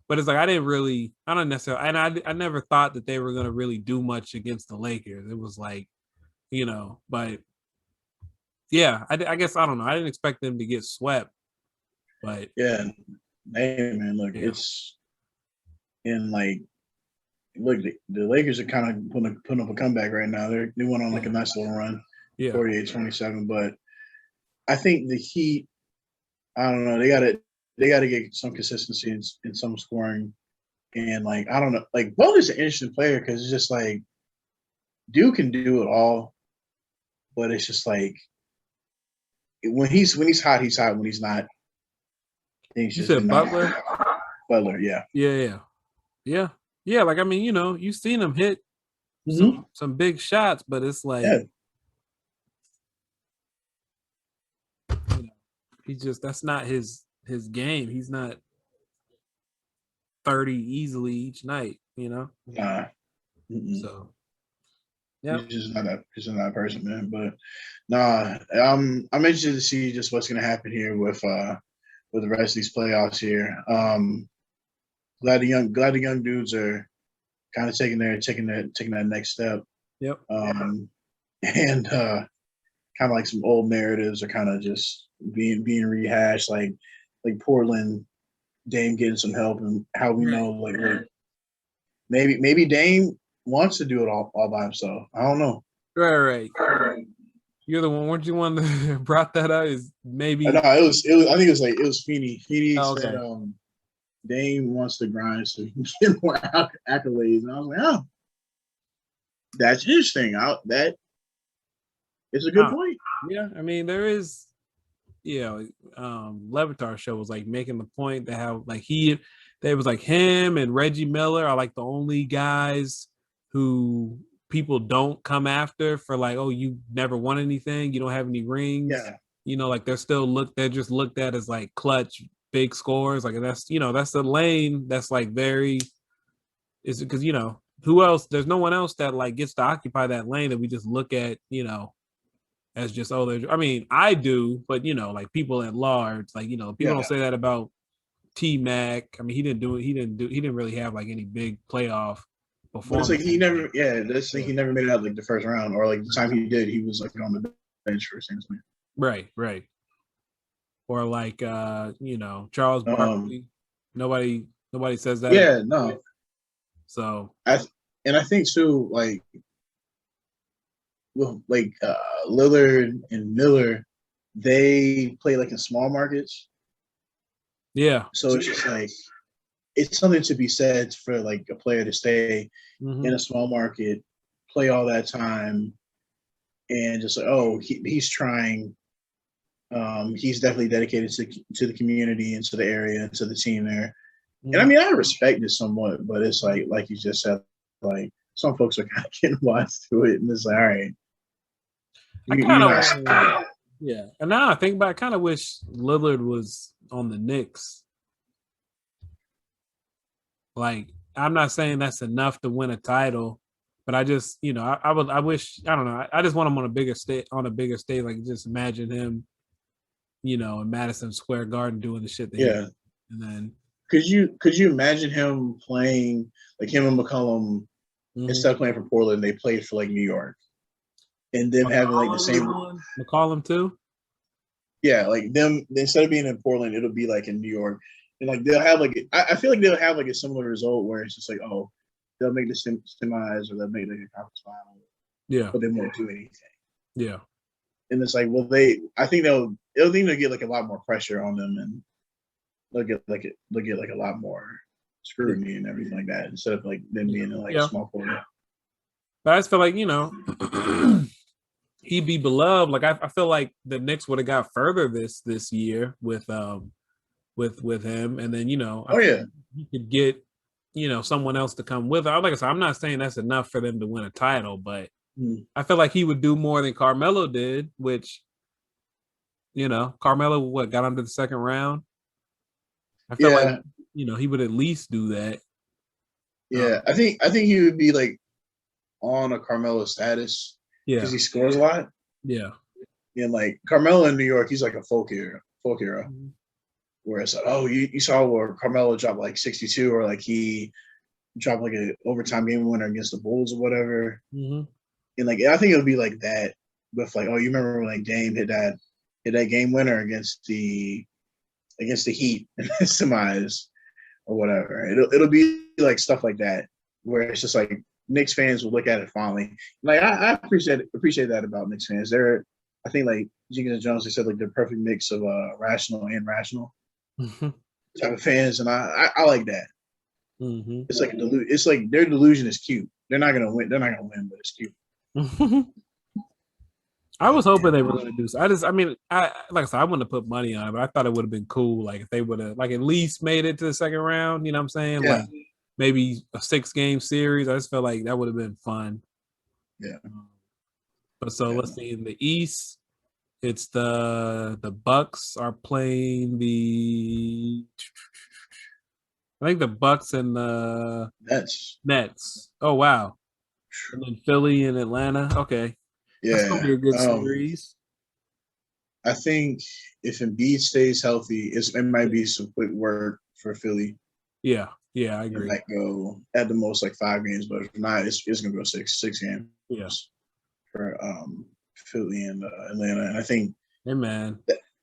But it's like I don't necessarily, and I never thought that they were gonna really do much against the Lakers. It was like, but yeah, I guess I don't know. I didn't expect them to get swept, but
Yeah, hey man, look,
yeah,
it's in like, look, the Lakers are kind of putting up a comeback right now. They went on like a nice little run,
yeah,
48-27. But I think the Heat, I don't know, they gotta get some consistency in some scoring, and like I don't know, like Butler's an interesting player because it's just like Duke can do it all, but it's just like when he's hot, he's hot. When he's not, things
you
just do
said
not.
Butler,
Butler, yeah.
yeah, yeah, yeah. Like I mean, you've seen him hit
Mm-hmm.
some big shots, but it's like
Yeah.
he just that's not his game. He's not 30 easily each night.
Nah. Mm-mm.
So yeah,
He's just not that. He's not that person, man. But nah, I'm interested to see just what's gonna happen here with the rest of these playoffs here. Glad the young dudes are kind of taking that next step.
yep,
And kind of like some old narratives are kind of just being rehashed, like Portland, Dame getting some help, and how we know like maybe Dame wants to do it all by himself. I don't know.
right. You're the one. Weren't you one that brought that up? Is maybe
No, it was. I think it was Feeney. Feeney
oh,
said,
okay.
Dame wants to grind so he can get more accolades. And I was like, oh, that's interesting. That is a good point.
Yeah, I mean, there is, Levitar show was like making the point that how like they was like him and Reggie Miller are like the only guys who people don't come after for like, oh, you never won anything, you don't have any rings.
Yeah.
Like they're just looked at as like clutch big scores. Like that's that's the lane that's like very is because who else? There's no one else that like gets to occupy that lane that we just look at, as just I mean, I do, but like people at large, like people don't say that about T Mac. I mean, he didn't really have like any big playoff performance.
But it's like he never made it out like the first round, or like the time he did, he was like on the bench for San Antonio.
Right. Or like Charles Barkley. Nobody says that.
Yeah, no.
So
I think too, like Lillard and Miller, they play like in small markets.
Yeah.
So it's just like it's something to be said for like a player to stay in a small market, play all that time, and just like, oh, he's trying. He's definitely dedicated to the community and to the area and to the team there. And I mean, I respect it somewhat, but it's like you just said, like some folks are kind of getting wise to it, and it's like, all right.
Yeah, and now I think about, I kind of wish Lillard was on the Knicks. Like, I'm not saying that's enough to win a title, but I just, I wish, I don't know, I just want him on a bigger stage. Like, just imagine him, in Madison Square Garden doing the shit that he did. And then
could you imagine him playing like him and McCollum instead of playing for Portland, they played for like New York, and them having like the same
McCollum too?
Yeah, like them instead of being in Portland, it'll be like in New York, and like they'll have like I feel like they'll have like a similar result where it's just like, oh, they'll make the semis or they'll make like a conference final, but they won't do anything.
Yeah,
and it's like, well, I think they'll get like a lot more pressure on them, and they'll get like a lot more scrutiny and everything like that instead of like them being in like a small Portland.
But I just feel like he'd be beloved. Like I feel like the Knicks would have got further this year with him, and then he could get someone else to come with her. Like I said, I'm not saying that's enough for them to win a title, but I feel like he would do more than Carmelo did, which Carmelo got under the second round. I feel like he would at least do that.
Yeah, I think he would be like on a Carmelo status.
Yeah,
because he scores a lot.
Yeah,
and like Carmelo in New York, he's like a folk hero. Where it's like, oh, you saw where Carmelo dropped like 62, or like he dropped like an overtime game winner against the Bulls or whatever. And like I think it would be like that with like, oh, you remember when like Dame hit that game winner against the Heat in the semis or whatever. It'll be like stuff like that where it's just like Knicks fans will look at it fondly. Like I appreciate that about Knicks fans. I think like Jenkins and Jones, they said like the perfect mix of rational and irrational type of fans, and I like that. It's like it's like their delusion is cute. They're not gonna win, but it's cute.
I was hoping they were going to do so. I mean, like I said, I wouldn't have put money on it, but I thought it would have been cool, like if they would have like at least made it to the second round. You know what I'm saying?
Yeah.
Like maybe a 6-game series. I just felt like that would have been fun.
Yeah.
But let's see. In the East, it's the Bucks are playing the. I think the Bucks and the Nets. Oh wow! And then Philly and Atlanta. Okay.
Yeah,
that's gonna be a good series.
I think if Embiid stays healthy, it might be some quick work for Philly.
Yeah, I agree.
It might go at the most like 5 games, but if not, it's gonna go 6 games.
Yeah,
for Philly and Atlanta, and I think
man,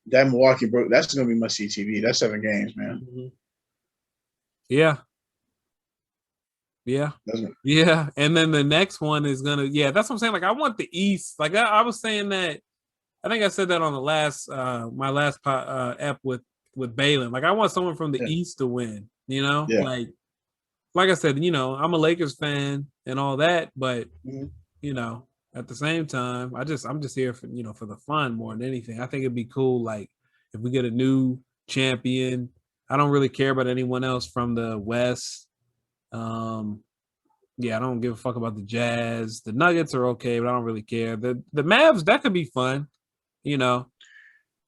that Milwaukee that's gonna be must see TV. That's 7 games, man.
Yeah. And then the next one is gonna. Yeah, that's what I'm saying. Like I want the East. Like I was saying that. I think I said that on the last my last ep with Balin. Like I want someone from the East to win. You know,
Yeah.
like I said, I'm a Lakers fan and all that, but
Mm-hmm.
at the same time, I'm just here for the fun more than anything. I think it'd be cool, like if we get a new champion. I don't really care about anyone else from the West. Yeah, I don't give a fuck about the Jazz. The Nuggets are okay, but I don't really care. The Mavs, that could be fun, you know,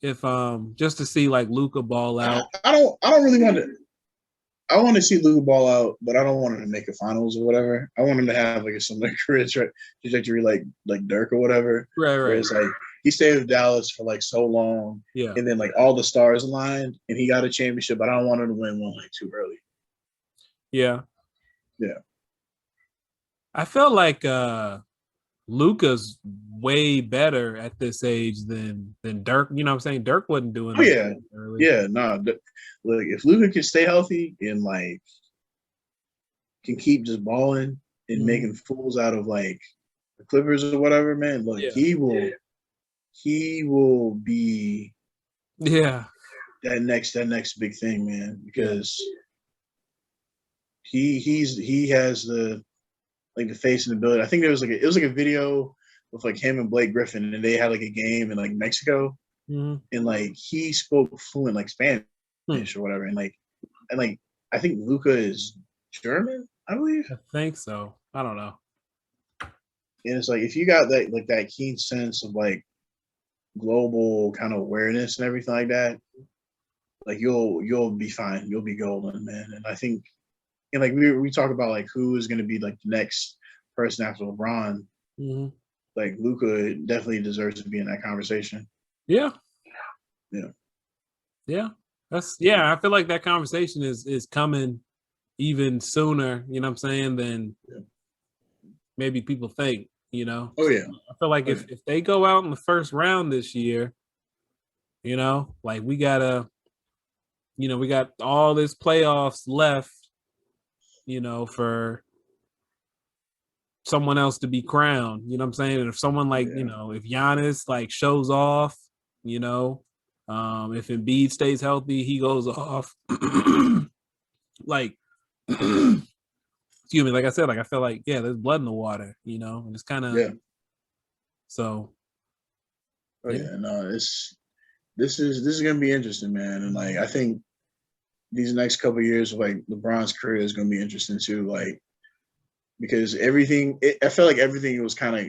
if just to see like Luca ball out.
I don't really want to. I want to see Luka ball out, but I don't want him to make a finals or whatever. I want him to have like a similar career trajectory like Dirk or whatever.
Right,
Where it's like he stayed with Dallas for like so long,
Yeah.
and then like all the stars aligned, and he got a championship. But I don't want him to win one like too early.
Yeah.
Yeah.
I felt like Luca's way better at this age than Dirk. You know what I'm saying? Dirk wasn't doing
Oh yeah,
early.
yeah. No, look, if Luka can stay healthy and like can keep just balling and making fools out of like the Clippers or whatever, man, look, he will be that next big thing, man, because he has the face and the ability. I think there was it was like a video with like him and Blake Griffin, and they had like a game in like Mexico, and like he spoke fluent like Spanish or whatever, and I think Luca is German, I believe.
I think so. I don't know.
And it's like if you got that keen sense of like global kind of awareness and everything like that, like you'll be fine. You'll be golden, man. And I think, and like we talk about like who is going to be like the next person after LeBron. Like Luka definitely deserves to be in that conversation.
Yeah.
Yeah.
I feel like that conversation is coming even sooner, you know what I'm saying, than maybe people think,
Oh yeah.
I feel like if they go out in the first round this year, like we got all this playoffs left, for someone else to be crowned, you know what I'm saying? And if someone like, if Giannis like shows off, if Embiid stays healthy, he goes off. Like excuse me, like I said, like I feel like, there's blood in the water, and it's kind of so.
Oh yeah, no, this is gonna be interesting, man. And like I think these next couple of years of like LeBron's career is gonna be interesting too, like because I felt like everything was kind of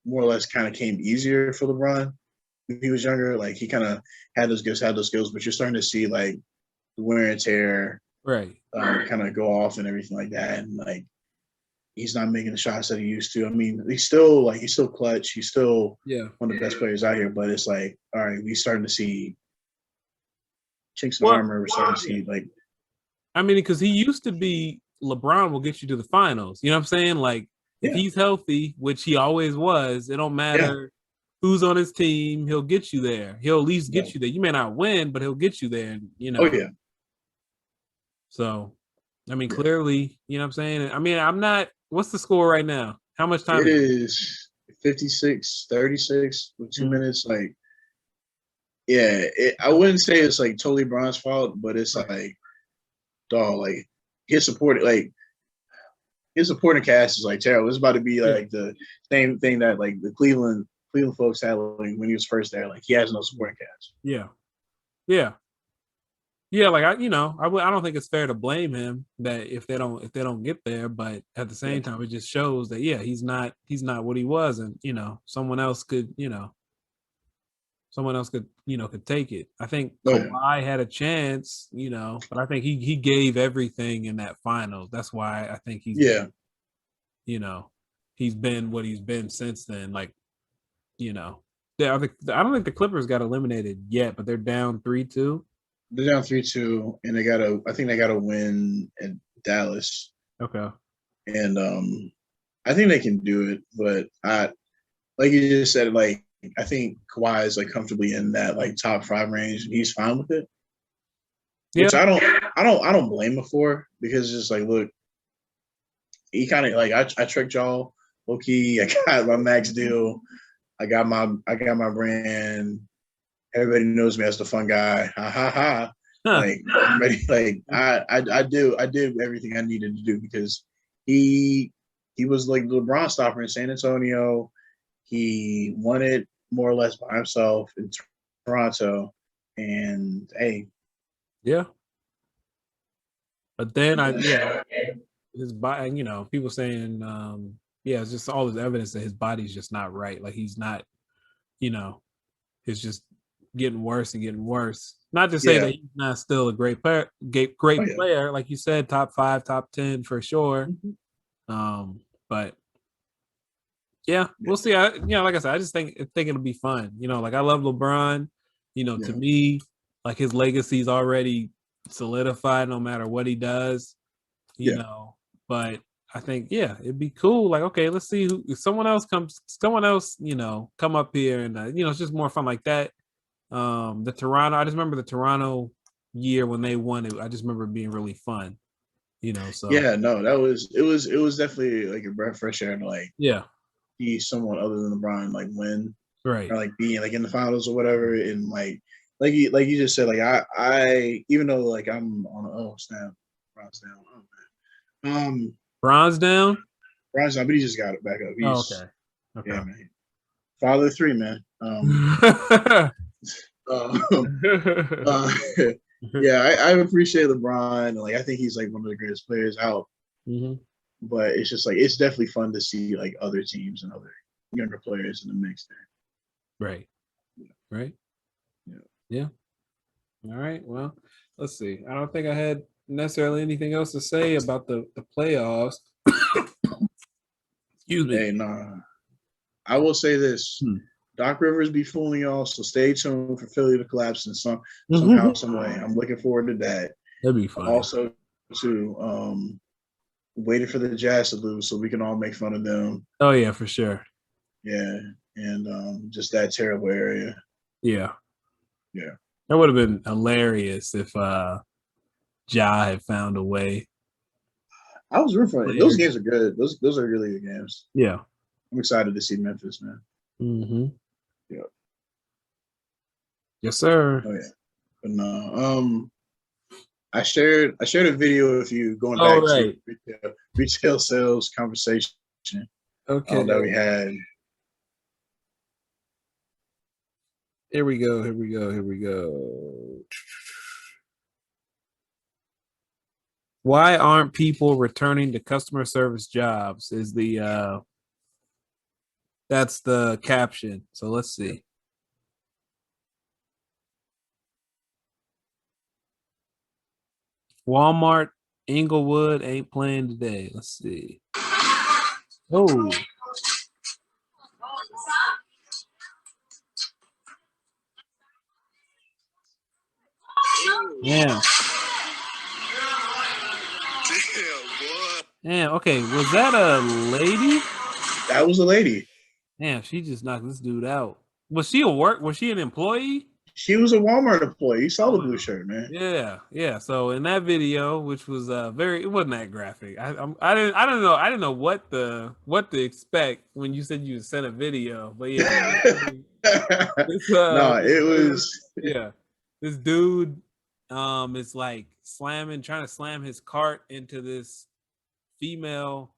more or less kind of came easier for LeBron when he was younger. Like he kind of had those skills, but you're starting to see like the wear and tear kind of go off and everything like that. And like he's not making the shots that he used to. I mean, he's still clutch. He's still one of the best players out here. But it's like, all right, we're starting to see chinks in armor. We're starting to see like.
I mean, because he used to be LeBron will get you to the finals. You know what I'm saying? Like if he's healthy, which he always was, it don't matter who's on his team. He'll get you there. He'll at least get you there. You may not win, but he'll get you there.
Oh yeah.
So, I mean, clearly, you know what I'm saying? I mean, I'm not – what's the score right now? How much time?
It is 56-36 with 2 minutes. Like, I wouldn't say it's like totally Bron's fault, but it's like, dog, like his supporting cast is like terrible. It's about to be like the same thing that like the Cleveland folks had like, when he was first there. Like he has no supporting cast.
Yeah, like I don't think it's fair to blame him that if they don't get there, but at the same time, it just shows that he's not what he was, and someone else could could take it. I think Kawhi had a chance, but I think he gave everything in that finals. That's why I think he's he's been what he's been since then. Like, I don't think the Clippers got eliminated yet, but they're down 3-2.
They're down 3-2, and I think they got to win at Dallas.
Okay.
And I think they can do it, but like you just said, like I think Kawhi is like comfortably in that like top 5 range, and he's fine with it. Which I don't blame him for, because it's just like, look, he kind of like I tricked y'all, low key. I got my max deal. I got my brand. Everybody knows me as the fun guy. Ha ha ha. Like I'm ready. Like I did everything I needed to do because he was like the LeBron stopper in San Antonio. He won it more or less by himself in Toronto, and hey,
Yeah. But then his body, people saying, it's just all this evidence that his body's just not right. Like he's not, it's just getting worse and getting worse. Not to say
yeah,
that he's not still a great player,
oh, yeah.
player, like you said, top 5, top 10 for sure. But yeah, we'll see. Like I said, I just think it'll be fun. Like I love LeBron. To me, like his legacy's already solidified no matter what he does. But I think it'd be cool. Like, okay, let's see who if someone else, come up here and it's just more fun like that. The Toronto, I just remember the Toronto year when they won it. I just remember it being really fun. So
No, it was definitely like a breath of fresh air to like see someone other than LeBron like win,
right,
or like being like in the finals or whatever, and like you just said, like I even though like I'm on snap, Bron's down,
Bronze down.
Bron's down, but he just got it back up. He's
Okay.
Yeah, man, father of 3, man. I appreciate LeBron. Like I think he's like one of the greatest players out. But it's just like it's definitely fun to see like other teams and other younger players in the mix there.
Right. Right. Yeah. All right. Well, let's see. I don't think I had necessarily anything else to say about the playoffs. Excuse me.
Hey, nah. I will say this. Doc Rivers be fooling y'all, so stay tuned for Philly to collapse in somehow, some way. I'm looking forward to that.
That'd be fun.
Also, to waiting for the Jazz to lose so we can all make fun of them.
Oh yeah, for sure.
Yeah, and just that terrible area.
Yeah.
Yeah.
That would have been hilarious if Ja had found a way.
I was rooting for it. Those games are good. Those are really good games.
Yeah.
I'm excited to see Memphis, man. Yeah.
Yes, sir.
Oh yeah. But no, I shared a video of you going back to retail sales conversation.
Okay.
That we had.
Here we go. Why aren't people returning to customer service jobs? Is that's the caption. So let's see. Walmart Inglewood ain't playing today. Let's see. Oh. Yeah. Damn, okay. Was that a lady?
That was a lady.
Damn, she just knocked this dude out. Was she an employee?
She was a Walmart employee. You saw the blue shirt, man.
Yeah. So in that video, which was it wasn't that graphic. I didn't know what to expect when you said you sent a video, but yeah.
No, it was
This dude is like trying to slam his cart into this female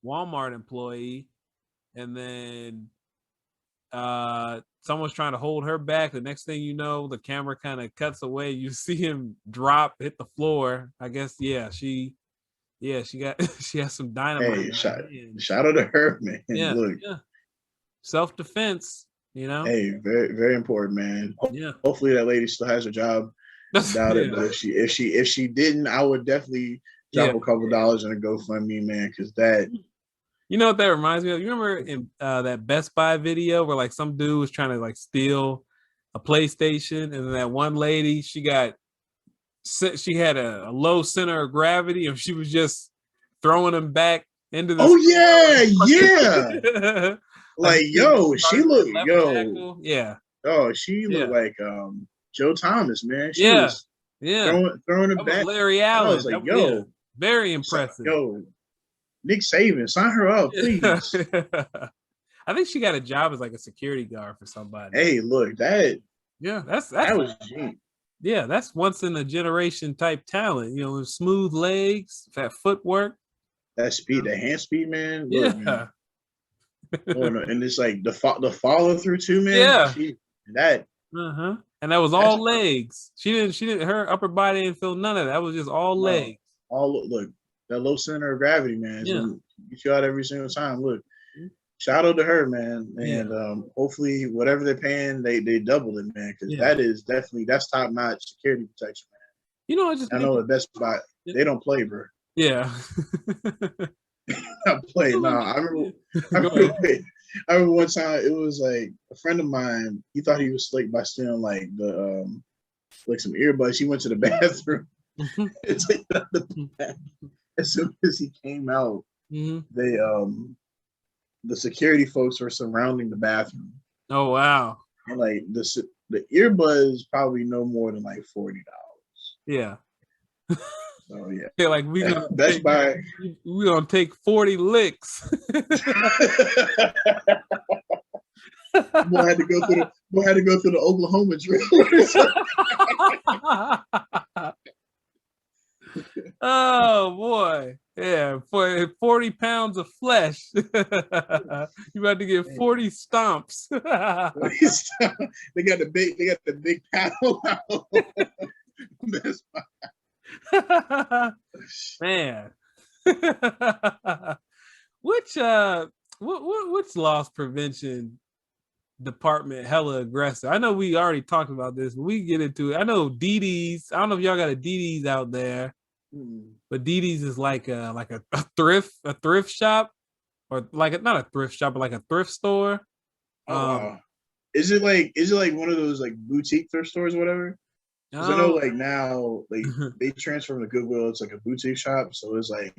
Walmart employee, and then someone's trying to hold her back. The next thing you know, the camera kind of cuts away. You see him hit the floor. I guess she has some dynamite.
Hey, shout out to her, man. Look.
Self-defense,
Hey, very, very important, man. Hopefully that lady still has her job. Doubt it, but if she didn't, I would definitely drop a couple dollars in a GoFundMe, man, because that.
You know what that reminds me of? You remember in that Best Buy video where like some dude was trying to like steal a PlayStation, and then that one lady, she had a low center of gravity, and she was just throwing him back into the.
Oh yeah. Like she looked she looked like Joe Thomas, man. She was throwing it back.
Larry Allen.
I was like,
very impressive.
Nick Saban, sign her up, please.
I think she got a job as like a security guard for somebody.
Hey, look, that
was Yeah, that's once in a generation type talent. You know, with smooth legs, that footwork.
That speed, the hand speed, man. Look, man.
Yeah.
Oh, and it's like the follow through too, man.
Yeah.
That
Uh-huh. And that was
that's
all legs. She didn't her upper body didn't feel none of that. That was just all
no
legs.
all look that low center of gravity, man. Is
Yeah.
gonna get you out every single time. Look, shout out to her, man,
Yeah.
and hopefully whatever they're paying, they double it, man, because
Yeah.
that is definitely that's top notch security protection,
You know, it just
man. I
makes
know at Best Buy they don't play, bro.
yeah.
Not play. No, I
Go ahead.
remember, I remember one time it was like a friend of mine. He thought he was slick by stealing like the like some earbuds. He went to the bathroom. It's like as soon as he came out, they the security folks were surrounding the bathroom.
Oh wow.
And like the earbuds probably no more than like $40.
Yeah.
So yeah.
Yeah, like
Best Buy.
we gonna take 40 licks.
Boy had to go through the Oklahoma drill.
Oh boy. Yeah, for 40 pounds of flesh. You about to get 40 stomps.
They got the big paddle out. Best Buy.
Man. Which which loss prevention department hella aggressive? I know we already talked about this, but we get into it. I know DD's. I don't know if y'all got a DD's out there, but DD's is like a thrift shop, or like not a thrift shop, but like a thrift store.
Oh wow. Is it like one of those like boutique thrift stores or whatever? Because I know like now like they transform to Goodwill. It's like a boutique shop, so it's like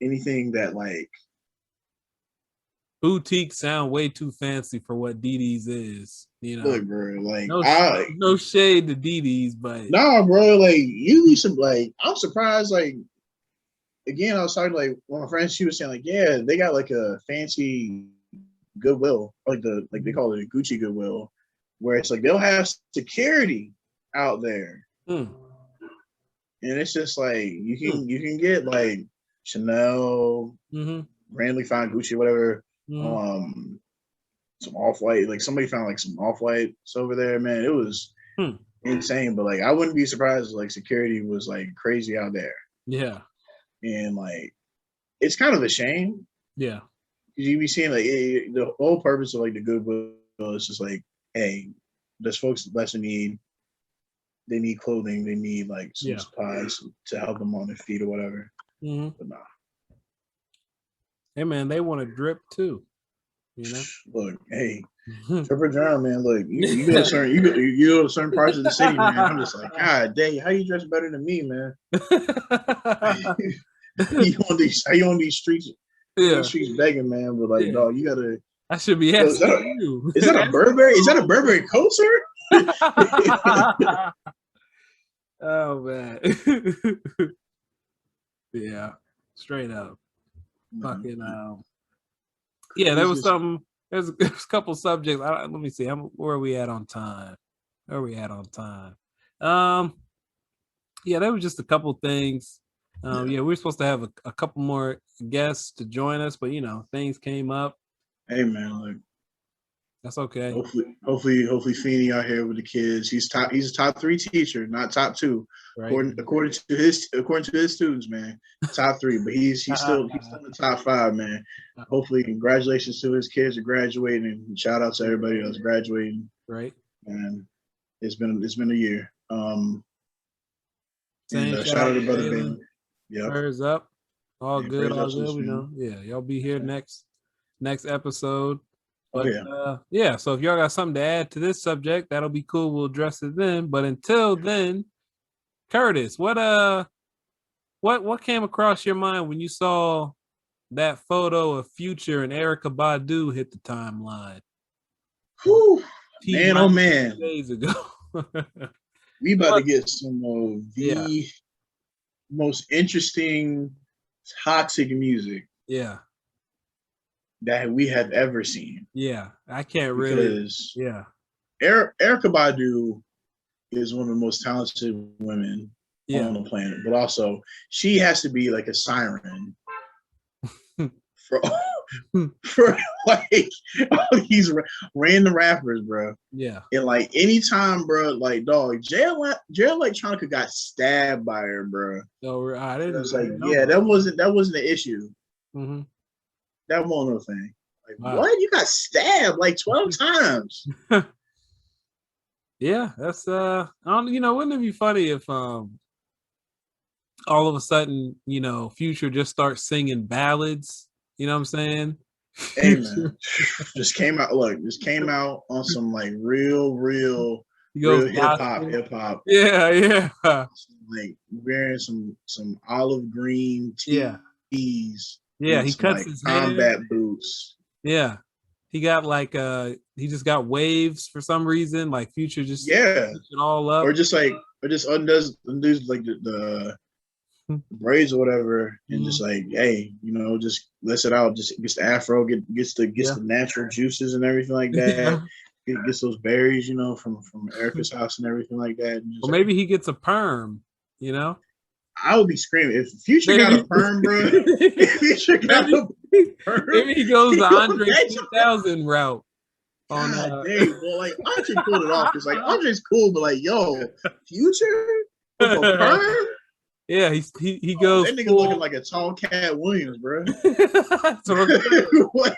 anything that like
boutique sound way too fancy for what DD's is. You know,
look, bro. Like
no shade to DD's, but
nah, bro. Like usually some like I'm surprised. Like again, I was talking to, like one of my friends. She was saying like, yeah, they got like a fancy Goodwill, like they call it a Gucci Goodwill, where it's like they'll have security out there, and it's just like you can get like Chanel, randomly found Gucci, whatever, some Off-White, like somebody found like some Off-Whites over there, man. It was insane, but like I wouldn't be surprised if like security was like crazy out there.
Yeah,
and like it's kind of a shame.
Yeah,
because you be seeing like the whole purpose of like the Goodwill is just like, hey, there's folks less in need. They need clothing. They need like some supplies to help them on their feet or whatever. But nah.
Hey man, they want to drip too. You know.
Look, hey, Tripper John, man. Look, you go to certain you go to certain parts of the city, man. I'm just like, God dang, how you dress better than me, man? you on these streets? Yeah, these streets begging, man. But like, dog, you gotta.
I should be asking you.
Is that a Burberry? Is that a Burberry coat, sir?
Oh man. Yeah, straight up. Fucking yeah, there was something. There's a couple subjects. Let me see. Where are we at on time? Yeah, there was just a couple things. Yeah, we were supposed to have a couple more guests to join us, but you know, things came up.
Hey man, like
that's okay.
Hopefully Feeney out here with the kids. He's a top 3 teacher, not top 2. Right. According to his students, man. Top 3, but he's still in the top 5, man. Hopefully, congratulations to his kids for graduating, and shout out to everybody else graduating.
Right.
And it's been a year.
And
shout out to brother Ben.
Yeah. Prayers up. All good. We know. Yeah, y'all be here next episode. But so if y'all got something to add to this subject, that'll be cool. We'll address it then. But until then, Curtis, what came across your mind when you saw that photo of Future and Erykah Badu hit the timeline?
Whew, man, oh man.
Days ago.
We about to get some of the most interesting toxic music.
Yeah.
That we have ever seen.
Yeah, I can't really.
Erykah Badu is one of the most talented women
Yeah.
on the planet, but also she has to be like a siren for for like all these random rappers, bro.
Yeah.
And like anytime, bro, like dog, Jail Electronica got stabbed by her, bro.
So I didn't.
It was like,
know
yeah,
about
that wasn't an issue.
Mm-hmm.
That wasn't no thing. Like,
Wow.
what? You got stabbed like 12 times.
Yeah, that's I don't, wouldn't it be funny if all of a sudden, Future just starts singing ballads, you know what I'm saying?
Hey man, just came out. Look, just came out on some like real
He goes
hip
gospel.
hop.
Yeah, yeah.
Like wearing some olive green
Yeah.
tees
Yeah,
and
he
some
cuts
like
his hair.
combat boots.
Yeah. He got like he just got waves for some reason, like Future just
Yeah,
puts it all
or
up.
just undoes like the braids or whatever, and just like, hey, just lets it out, just gets the afro, gets the natural juices and everything like that.
Yeah.
Gets those berries, from Erica's house and everything like that. And
Or maybe he gets a perm,
I would be screaming if Future
Maybe.
got a perm, bro. If Future got a perm,
maybe he goes the Andre 3000 route.
God dang, well, like Andre pulled it off because like Andre's cool, but like, yo, Future with a perm.
Yeah, he goes.
That nigga looking like a tall Cat Williams, bro.
What?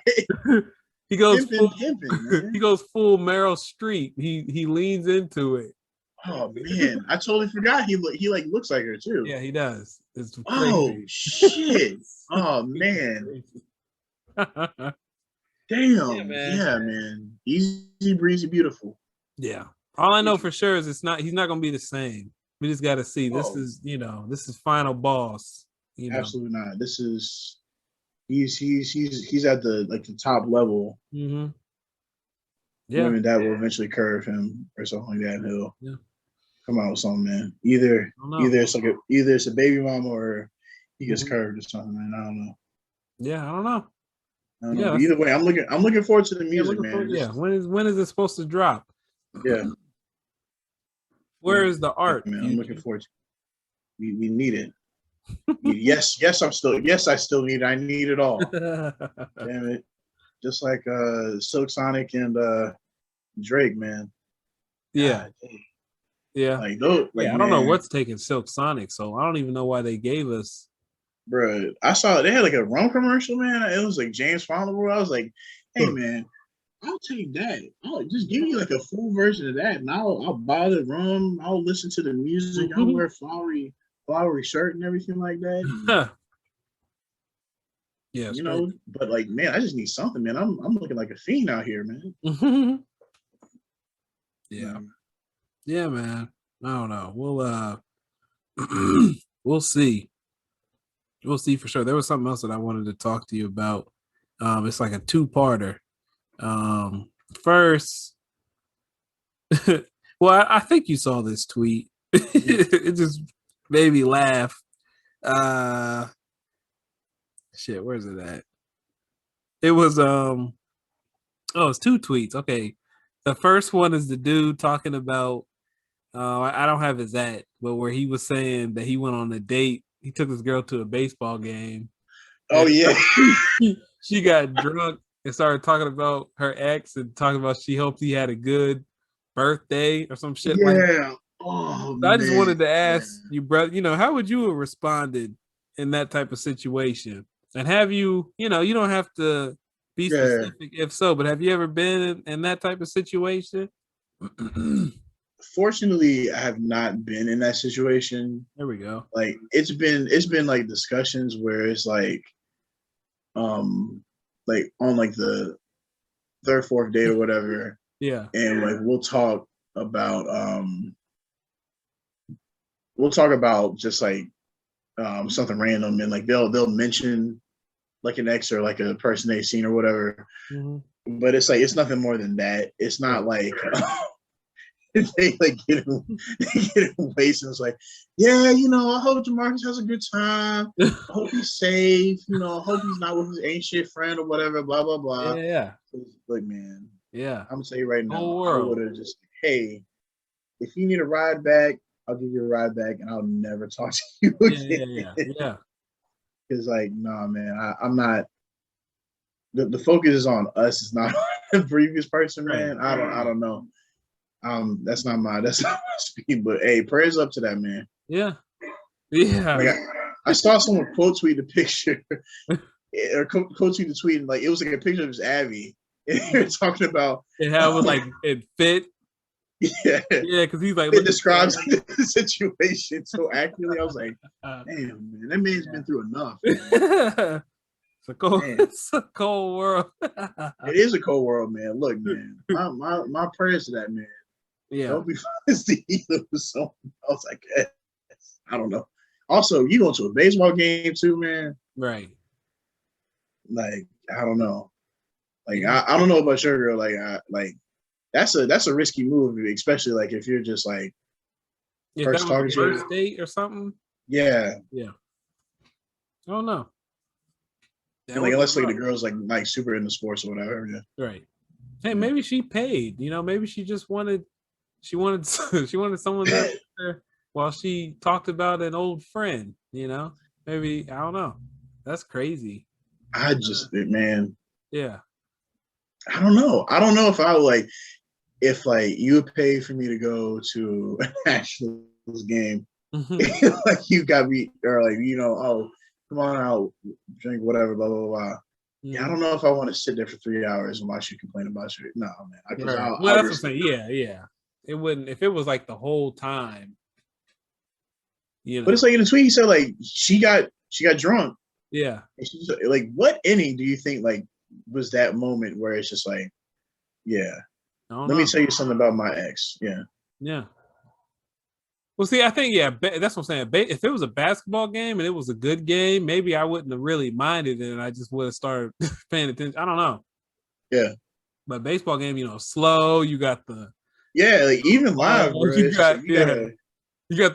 He goes
pimping, man.
He goes full Meryl Streep. He leans into it.
Oh man, I totally forgot he like looks like her too.
Yeah, he does. It's crazy.
Oh shit. Oh man. Damn. Yeah, man. Easy breezy, beautiful.
Yeah. All I know for sure is he's not gonna be the same. We just got to see. This is final boss.
Absolutely not. This is he's at the top level.
Mm-hmm. Yeah.
Women that will eventually curve him or something like that. He'll come out with something, man. Either it's a baby mama or he gets curved or something, man. I don't know.
Yeah, I don't know.
But either way, I'm looking forward to the music, man.
When is it supposed to drop?
Yeah.
Where is the art?
Man, I'm looking forward to it. We need it. yes, I still need it. I need it all. Damn it. Just like Silk Sonic and Drake, man.
Yeah. Yeah.
Like those,
I don't know what's taking Silk Sonic, so I don't even know why they gave us.
Bro, I saw they had like a rum commercial, man. It was like James Fondle. I was like, hey man, I'll take that. Oh, just give me like a full version of that, and I'll buy the rum. I'll listen to the music. I'll wear flowery shirt and everything like that.
Yeah,
but like, man, I just need something, man. I'm looking like a fiend out here, man.
Yeah, man. I don't know. We'll see. We'll see for sure. There was something else that I wanted to talk to you about. It's like a two-parter. First, well, I think you saw this tweet. It just made me laugh. Shit, where's it at? It was it's two tweets. Okay. The first one is the dude talking about I don't have his at, but where he was saying that he went on a date. He took his girl to a baseball game.
Oh yeah.
She got drunk and started talking about her ex and talking about she hoped he had a good birthday or some shit like that.
Oh,
so I just wanted to ask you, brother, how would you have responded in that type of situation? And have you, you don't have to be specific if so, but have you ever been in that type of situation?
Fortunately, I have not been in that situation.
There we go.
Like it's been like discussions where it's like like on like the third, fourth date or whatever.
Yeah.
And like we'll talk about just like something random, and like they'll mention like an ex or like a person they've seen or whatever.
Mm-hmm.
But it's like it's nothing more than that. It's not like they like get him wasted. It's like, yeah, I hope DeMarcus has a good time. I hope he's safe. I hope he's not with his ain't shit friend or whatever. Blah blah blah.
Yeah.
Like, man.
Yeah.
I'm gonna tell you right now,
I
would have just, hey, if you need a ride back, I'll give you a ride back, and I'll never talk to you again.
Yeah.
It's like, nah, man, I'm not. The focus is on us. It's not on the previous person, man.
Right.
I don't know. That's not my speed. But hey, prayers up to that man.
Yeah.
Like I saw someone quote tweet the picture, or quote tweet the tweet, and like it was like a picture of his Abby, and they're talking about
how it was like it fit.
Yeah,
because he's like
it describes the situation so accurately. I was like, damn, man, that man's been through enough.
It's a cold world.
It is a cold world, man. Look, man, my prayers to that man.
Yeah,
don't be forced to either with someone else. I guess I don't know. Also, you go to a baseball game too, man.
Right.
Like I don't know. Like I don't know about your girl. Like that's a risky move, especially like if you're just like
first talking to first date or something.
Yeah.
I don't know.
Like unless like the girl's like super into sports or whatever. Yeah.
Right. Hey, maybe she paid. Maybe she just wanted someone there while she talked about an old friend. Maybe I don't know. That's crazy.
I just man.
Yeah.
I don't know. I don't know if I would if you would pay for me to go to a Nationals game, like you got me, or oh, come on out, drink whatever, blah blah blah. Yeah, I don't know if I want to sit there for 3 hours and watch you complain about your. No, man.
Well, that's what I'm saying. Yeah. It wouldn't if it was like the whole time.
But it's like in the tweet, he said she got drunk.
Yeah.
And she's like, what inning do you think was that moment where it's just like, yeah. Let me tell you something about my ex. Yeah.
Yeah. Well, see, I think, that's what I'm saying. If it was a basketball game and it was a good game, maybe I wouldn't have really minded it and I just would have started paying attention. I don't know.
Yeah.
But baseball game, slow. You got the.
Yeah, even live, bro.
You got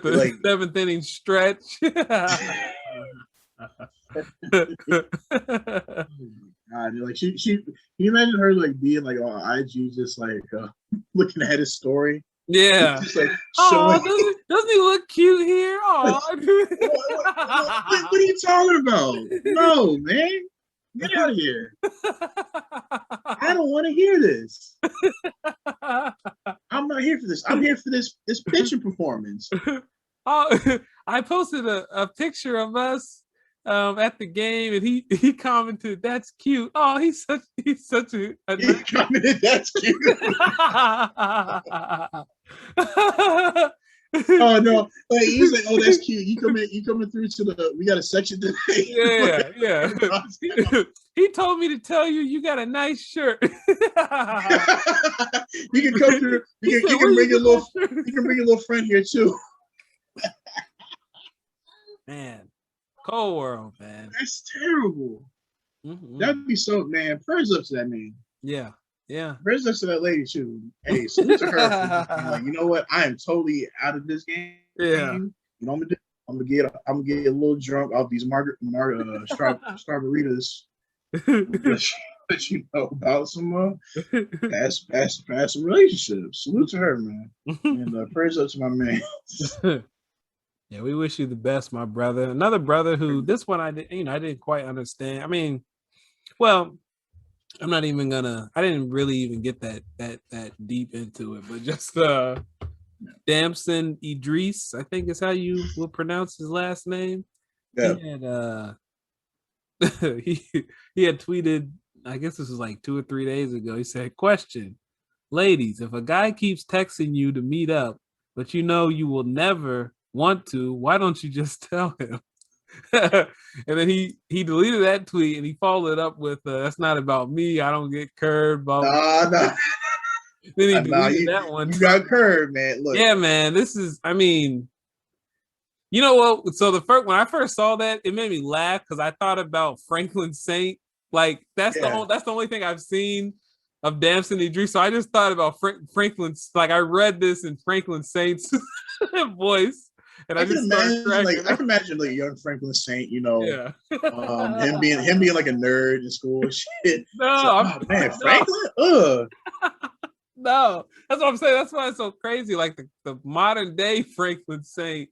the 7th inning stretch.
God, she can you imagine her being on IG just looking at his story?
Yeah.
Just,
doesn't he look cute here? Oh,
what are you talking about? No, man. Get out of here. I don't want to hear this. I'm not here for this. I'm here for this pitching performance.
Oh, I posted a picture of us at the game, and he commented, "That's cute." Oh, he's such
He commented, "That's cute." Oh no! He's like, "Oh, that's cute." You coming through to we got a section today.
Yeah. He told me to tell you got a nice shirt.
You can come through. You can bring your little friend here too.
Man. Cold world, man.
That's terrible. Mm-hmm. That'd be so, man. Prayers up to that man.
Yeah.
Prayers up to that lady too. Hey, salute to her. You know what? I am totally out of this game.
Yeah.
You know what I'm gonna get a little drunk off these Starburritas. Let you know about some past relationships. Salute to her, man. And prayers up to my man.
Yeah, we wish you the best, my brother. Another brother who this one I didn't quite understand. I mean, well, I didn't really even get that deep into it, but just Damson Idris, I think is how you will pronounce his last name.
Yeah.
He had tweeted, I guess this was 2 or 3 days ago. He said, "Question, ladies, if a guy keeps texting you to meet up, but you will never want to, why don't you just tell him?" And then he deleted that tweet and he followed it up with, "That's not about me. I don't get curved."
No.
Then he deleted that one.
You got curved, man. Look.
Yeah, man. This is, you know what? So when I first saw that, it made me laugh because I thought about Franklin Saint. That's the only thing I've seen of Damson Idris. So I just thought about Franklin's. I read this in Franklin Saint's voice. And I can
imagine young Franklin Saint, him being like a nerd in school and shit.
No,
man, Franklin,
No, that's what I'm saying. That's why it's so crazy. Like the modern day Franklin Saint,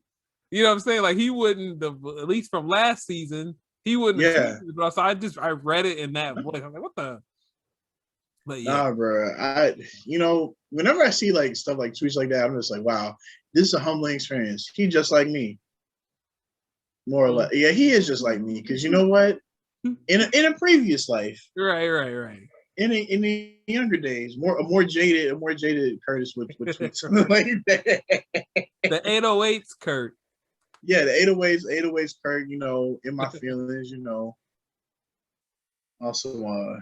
you know what I'm saying? Like he wouldn't, at least from last season, he wouldn't have
Yeah.
tweeted it, bro. So I read it in that voice. I'm like, what the? But yeah,
Nah, bro. Whenever I see like stuff like tweets like that, I'm just like, wow, this is a humbling experience. He just like me, more or less. Yeah, he is just like me. Because you know what? In a previous life,
right.
in the younger days, a more jaded Curtis would tweet something like that.
The 808s, Kurt.
Yeah, the 808s, Kurt. In my feelings. Also,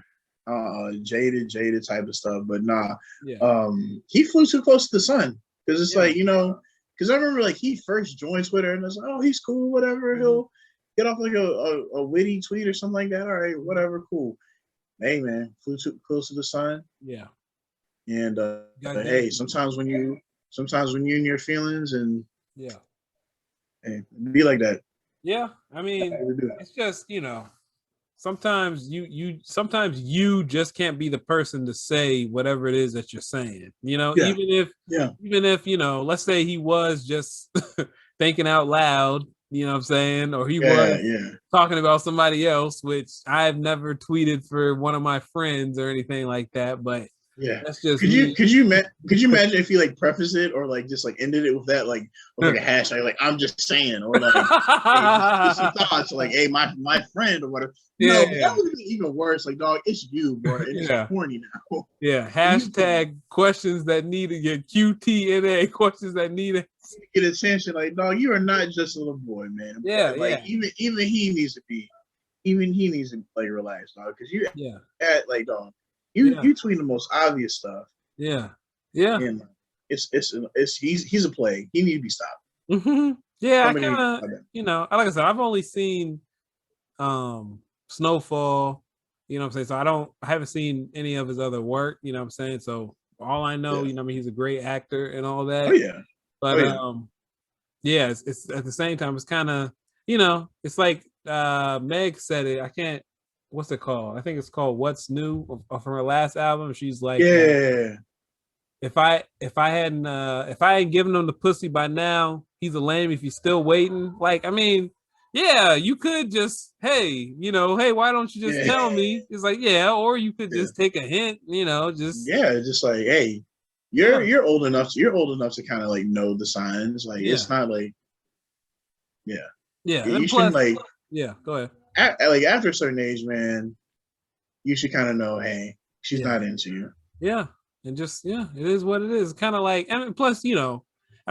jaded type of stuff. But nah,
Yeah.
he flew too close to the sun because it's like because I remember like he first joined Twitter and I was like, oh, he's cool, whatever. He'll get off like a witty tweet or something like that. All right, whatever, cool. Hey man, flew too close to the sun.
Yeah.
And hey, sometimes when you're in your feelings and
yeah,
hey, be like that.
Yeah, I mean, it's just sometimes you just can't be the person to say whatever it is that you're saying. Even if let's say he was just thinking out loud. You know what I'm saying? Or he was talking about somebody else, which I've never tweeted for one of my friends or anything like that. But that's just
could you imagine if he like prefaced it or like just like ended it with that like with like a hashtag like I'm just saying or like hey, just some thoughts like hey my friend or whatever. That would be even worse. Like dog, it's you, bro. It's corny now.
Yeah, hashtag questions that need to get QTNA questions that need to
get attention. Like dog, you are not just a little boy, man.
Yeah,
like even he needs to like relax, dog. Because you at like dog. You tweet the most obvious stuff.
Yeah.
And he's a plague. He need to be stopped.
Mm-hmm. Yeah, I kind of like I said, I've only seen Snowfall. You know what I'm saying? So I haven't seen any of his other work. You know what I'm saying? So all I know, he's a great actor and all that.
Oh yeah.
But it's at the same time, it's kind of it's like Meg said it. I can't. What's it called? I think it's called "What's New" from her last album. She's like, if I hadn't given him the pussy by now, he's a lame. If he's still waiting, like, I mean, yeah, you could just, hey, why don't you just tell me? It's like, or you could just take a hint,
just like, hey, you're old enough to kind of like know the signs. Like, it's not like, you shouldn't like,
go ahead.
Like after a certain age, man, you should kind of know, hey, she's not into you.
Yeah, and just it is what it is. Kind of like, and plus, I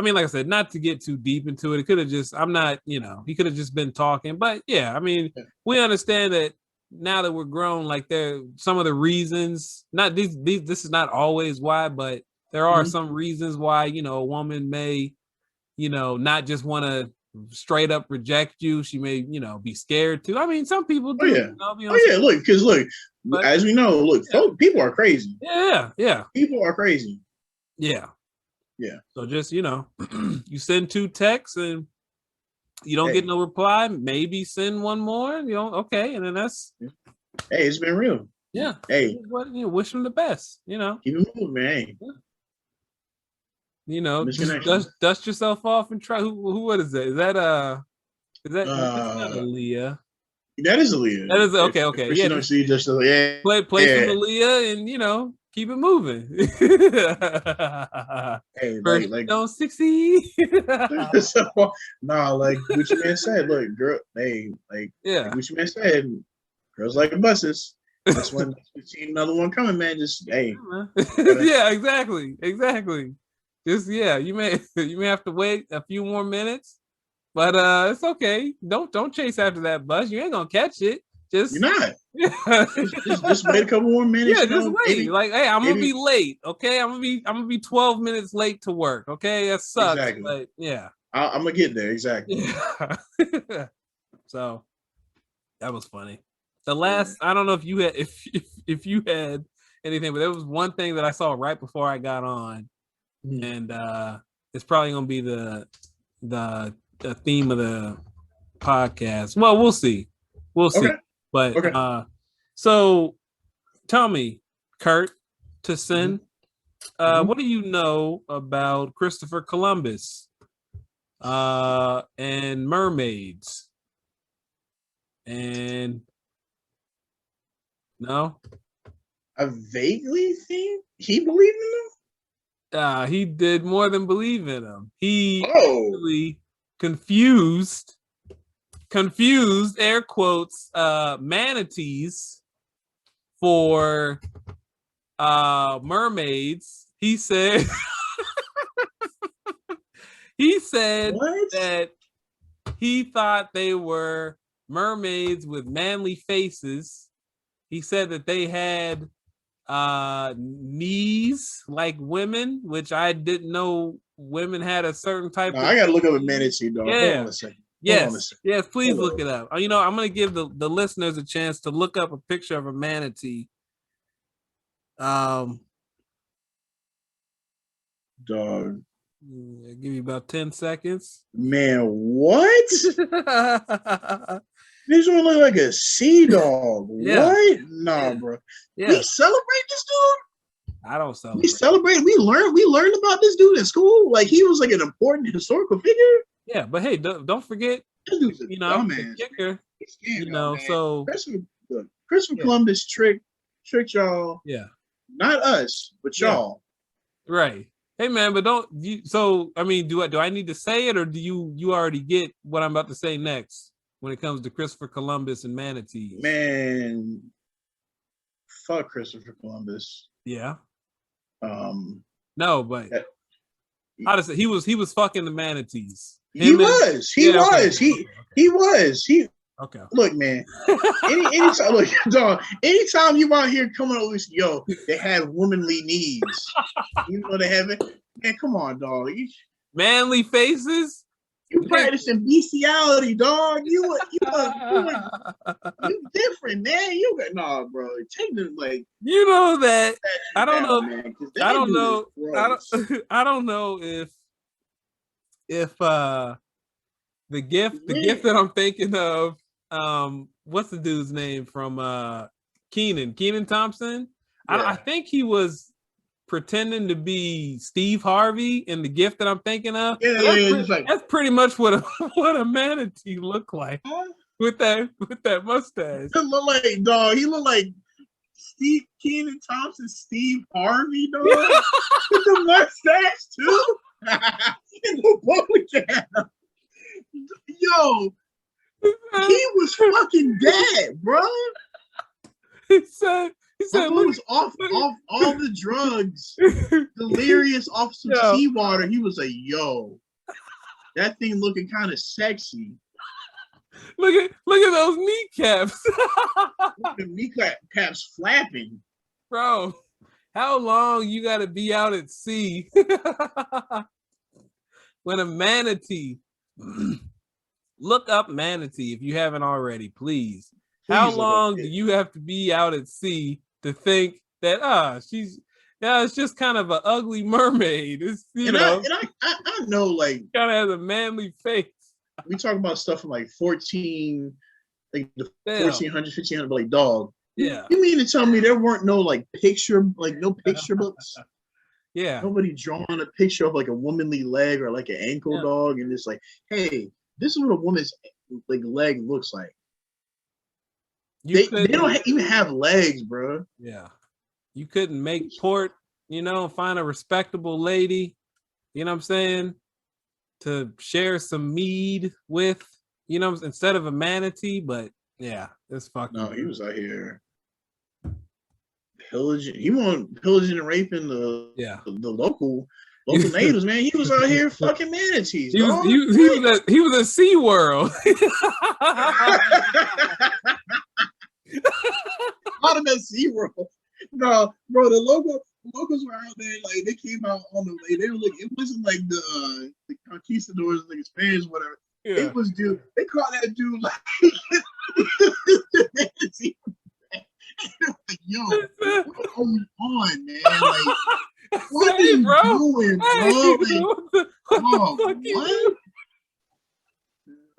mean, like I said, not to get too deep into it. It could have just, he could have just been talking, but we understand that now that we're grown, like there some of the reasons. Not these. This is not always why, but there are some reasons why a woman may, not just want to straight up reject you. She may be scared too. I mean, some people do.
Look, as we know, people are crazy. People are crazy.
So just you send 2 texts and you don't get no reply, maybe send one more, okay, and then that's
hey, it's been real. Hey,
wish them the best,
keep it moving, man.
Just dust yourself off and try. What is that? Is that that's not Aaliyah?
That is Aaliyah.
That is okay. Play some Aaliyah and keep it moving.
Hey,
first
like
don't succeed.
Nah, like Gucci Man said, look, girl, hey, like Gucci Man said, girls like buses. That's when you see another one coming, man. Just hey.
Exactly. Just you may have to wait a few more minutes, but it's okay. Don't chase after that bus. You ain't gonna catch it. You're
not. Just wait a couple more minutes.
Just wait. Maybe, like, hey, I'm gonna be late. Okay, I'm gonna be 12 minutes late to work. Okay, that sucks. Exactly. But
I'm gonna get there. Exactly.
So that was funny. The last, I don't know if you had if you had anything, but there was one thing that I saw right before I got on, and it's probably gonna be the theme of the podcast. Well, we'll see. Okay. But so tell me, Kurt, to send What do you know about Christopher Columbus and mermaids? And no,
I vaguely think he believed in
he did more than believe in them. He
them. Oh,
actually confused air quotes manatees for mermaids. He said
what?
that he thought they were mermaids with manly faces. He said that they had knees like women, which I didn't know women had a certain type
No,
of
I gotta look up a manatee, dog. Hold on
yeah.
a second. Hold on a
Yes,
second.
yes, please
Hold
look
up.
it up. You know, I'm gonna give the listeners a chance to look up a picture of a manatee. Um,
Dog.
I'll give you about 10 seconds.
Man, what?
Yeah,
This one look like a sea dog. What? Nah,
yeah,
bro. We
yeah.
celebrate this dude.
I don't
We
celebrate.
celebrate. We learned about this dude in school. Like he was like an important historical figure.
Yeah, but hey, don't forget,
This dude's a
you know, the
dumbass.
kicker,
He scammed
you
y'all,
know,
man.
so
Christopher
yeah,
Columbus tricked y'all.
yeah,
Not us, but
yeah,
y'all.
right. Hey man, but don't you so I mean, do I need to say it or do you already get what I'm about to say next when it comes to Christopher Columbus and manatees?
Man, fuck Christopher Columbus.
Yeah.
Um,
No, but
that,
how to say he was fucking the manatees.
he
Him and
was. He
yeah, okay,
was. He was. He
okay.
look, man. Anytime, look, dog. Anytime you out here coming up with yo, they have womanly needs. You know they have it. Man, come on, dog.
Manly faces.
You practicing bestiality, dog. You different, man. You got nah, bro. Take the like.
You know that I don't
Down,
know.
man,
I don't
dude
know. I
gross.
don't. I don't know if the gift that I'm thinking of, what's the dude's name from Keenan Thompson? I
Yeah.
think he was pretending to be Steve Harvey in the gift that I'm thinking of.
Yeah, just like
That's pretty much what a what a manatee look like
huh?
with that mustache.
He look like dog. He look like Steve Keenan Thompson, Steve Harvey, dog. With the mustache too. And the bowling cap. Yo, he was fucking dead, bro.
He said,
He
look,
was off all the drugs. Delirious off some seawater. He was like, yo, that thing looking kind of sexy.
Look at those kneecaps.
The kneecaps flapping.
Bro, how long you gotta be out at sea when a manatee? Look up manatee if you haven't already, please. How long do you have to be out at sea to think that it's just kind of an ugly mermaid? It's
I know like
kind of has a manly face.
We talk about stuff from like 14, like the 1400, 1500, but like dog.
Yeah.
You mean to tell me there weren't no picture books?
Yeah.
Nobody drawing a picture of like a womanly leg or like an ankle dog, and it's like, hey, this is what a woman's leg looks like. They don't even have legs, bro.
Yeah. You couldn't make port, find a respectable lady, you know what I'm saying, to share some mead with, instead of a manatee. But yeah, it's fucking.
No, he was out here pillaging. He wasn't pillaging and raping the local natives, man. He was out here fucking manatees.
He was at SeaWorld.
Out of that SeaWorld. No, bro, the locals were out there, like they came out on the way. They were like, it wasn't like the conquistadors, like Spaniards, whatever. Yeah. It was dude. They caught that dude like yo, what's going on, man? Like, what are you doing, bro? Like, what?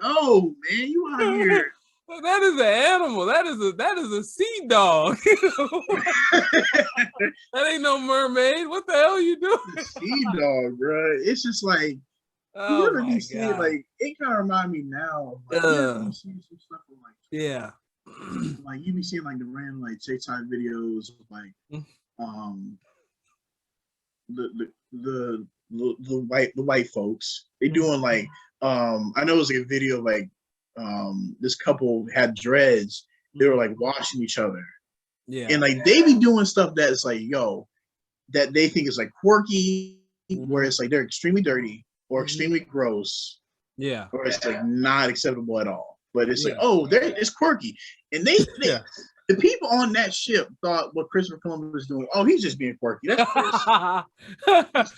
No, man, you out here.
That is an animal. That is a sea dog. That ain't no mermaid. What the hell are you doing?
Sea dog, bro. It's just like you
Oh
ever
my
be seeing
god.
like it kind of remind me now of like you ever be seeing some stuff on, like
Yeah.
like you be seeing like the random like TikTok videos of like um the white folks. They doing like I know it was like a video of like this couple had dreads. They were like washing each other.
Yeah.
And like they be doing stuff that's like, yo, that they think is like quirky, where it's like they're extremely dirty or extremely gross.
Yeah.
Or it's like not acceptable at all. But it's like, oh, it's quirky. And they the people on that ship thought what Christopher Columbus was doing, oh, he's just being quirky. That's Chris.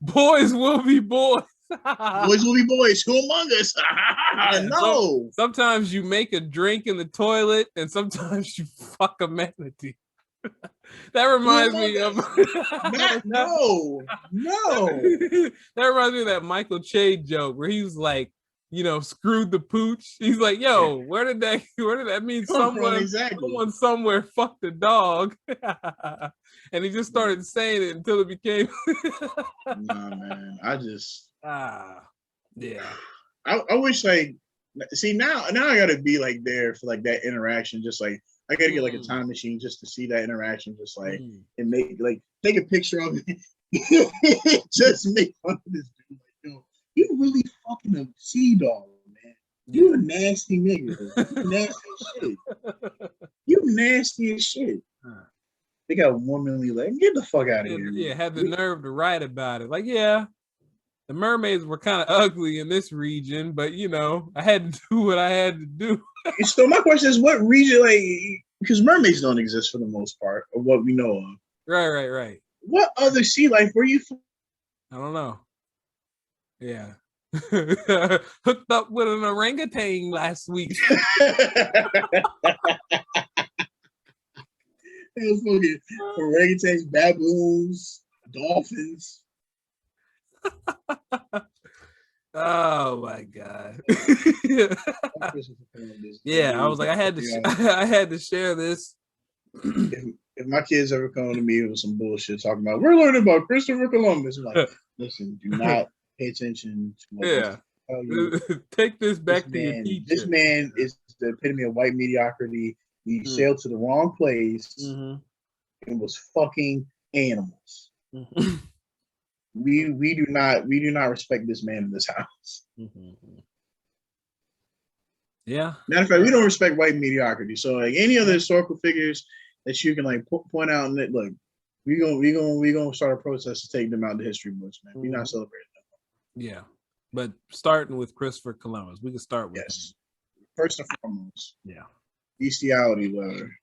Boys will be boys.
Boys will be boys. Who among us? No.
Sometimes you make a drink in the toilet, and sometimes you fuck a manatee. That reminds me of
no.
That reminds me of that Michael Che joke where he was like, screwed the pooch. He's like, yo, where did that mean? Someone somewhere fucked the dog. And he just started saying it until it became
nah, man.
yeah.
I wish like see now I gotta be like there for like that interaction, just like I gotta get like a time machine just to see that interaction, just like and make like take a picture of it. Just make fun of this dude. Like, yo, you really fucking a sea dog, man. You a nasty nigga. You nasty as shit. You nasty as shit. They got womanly like, get the fuck out of here.
Yeah, had the nerve to write about it. Like, yeah, the mermaids were kind of ugly in this region, but I had to do what I had to do.
So my question is, what region, like, because mermaids don't exist for the most part, of what we know of.
Right.
What other sea life were you from?
I don't know. Yeah. Hooked up with an orangutan last week.
It was fucking orangutans, baboons, dolphins.
Oh my god! Yeah, I was like, I had to share this.
If my kids ever come to me with some bullshit talking about we're learning about Christopher Columbus, I'm like, listen, do not pay attention to what tell you.
Take this back to your teacher.
This man is the epitome of white mediocrity. He sailed to the wrong place and was fucking animals. We do not respect this man in this house.
Yeah.
Matter of fact, we don't respect white mediocrity. So like any other historical figures that you can like point out and look, we gonna start a protest to take them out of the history books, man. We're not celebrating them.
Yeah, but starting with Christopher Columbus, we can start with him.
First and foremost.
Yeah.
Bestiality letter.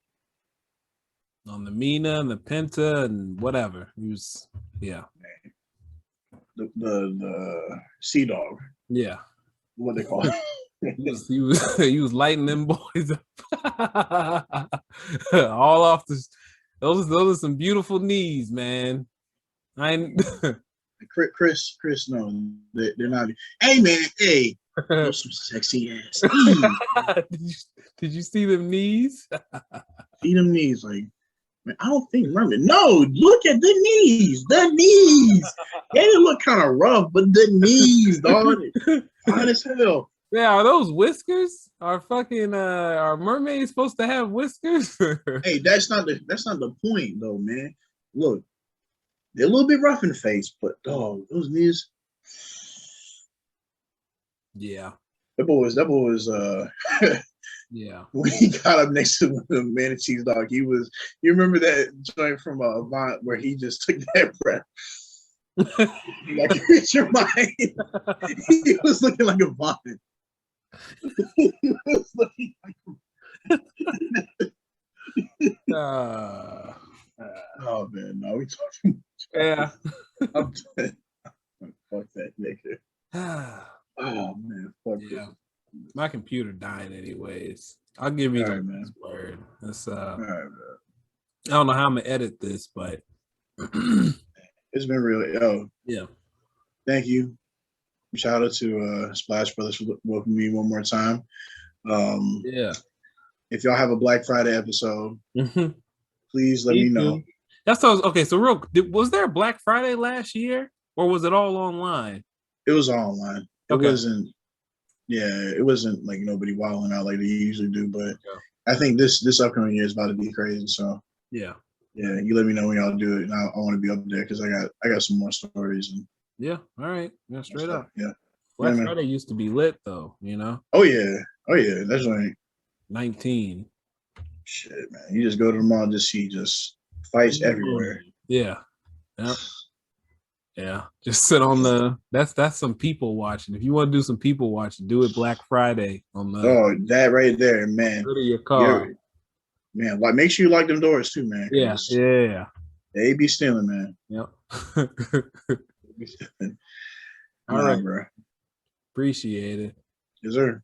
On the Mina and the Pinta and whatever. He was
The sea dog.
Yeah.
What they call it.
he was lighting them boys up. All off the those are some beautiful knees, man.
Chris, no, they're not. Hey man, hey, those some sexy ass.
Did you see them knees?
See them knees, like, man, I don't think remember. No, look at the knees. The knees. They look kind of rough, but the knees, dog, hot as hell.
Yeah, are those whiskers? Are mermaids supposed to have whiskers?
Hey, that's not the point though, man. Look, they're a little bit rough in the face, but dog, those knees.
Yeah.
That boy was
yeah.
When he got up next to the manatee's dog, you remember that joint from Avant where he just took that breath. Like you read your mind. He was looking like a vomit. He was looking like oh man, no, we talking.
Yeah.
I'm fuck that nigga. Oh man, fuck this.
My computer dying anyways. I'll give you the
man.
word. That's
All right, man.
I don't know how I'm gonna edit this, but
it's been real.
Yeah.
Thank you. Shout out to Splash Brothers for welcoming me one more time.
Yeah.
If y'all have a Black Friday episode,
Mhm.
please let me know.
too. That's okay. So was there a Black Friday last year, or was it all online?
It was all online. It
Okay.
wasn't. Yeah, it wasn't like nobody wilding out like they usually do. But
Yeah.
I think this upcoming year is about to be crazy. So
Yeah.
yeah, you let me know when y'all do it, and I want to be up there because I got some more stories and
Yeah. All right. Yeah. Straight
stuff.
up.
Yeah.
Black
Yeah,
Friday used to be lit, though.
Oh yeah. Oh yeah. That's like
19.
shit, man. You just go to the mall, just see just fights everywhere.
Yeah. Yep. Yeah. Just sit on that's some people watching. If you want to do some people watching, do it Black Friday on the
Oh, that right there, man.
hood of your
You're
car.
man. Like, make sure you lock them doors too, man.
Yeah. Yeah.
They be stealing, man.
Yep.
They be stealing.
All
Nah,
right.
bro.
Appreciate it.
Yes, sir.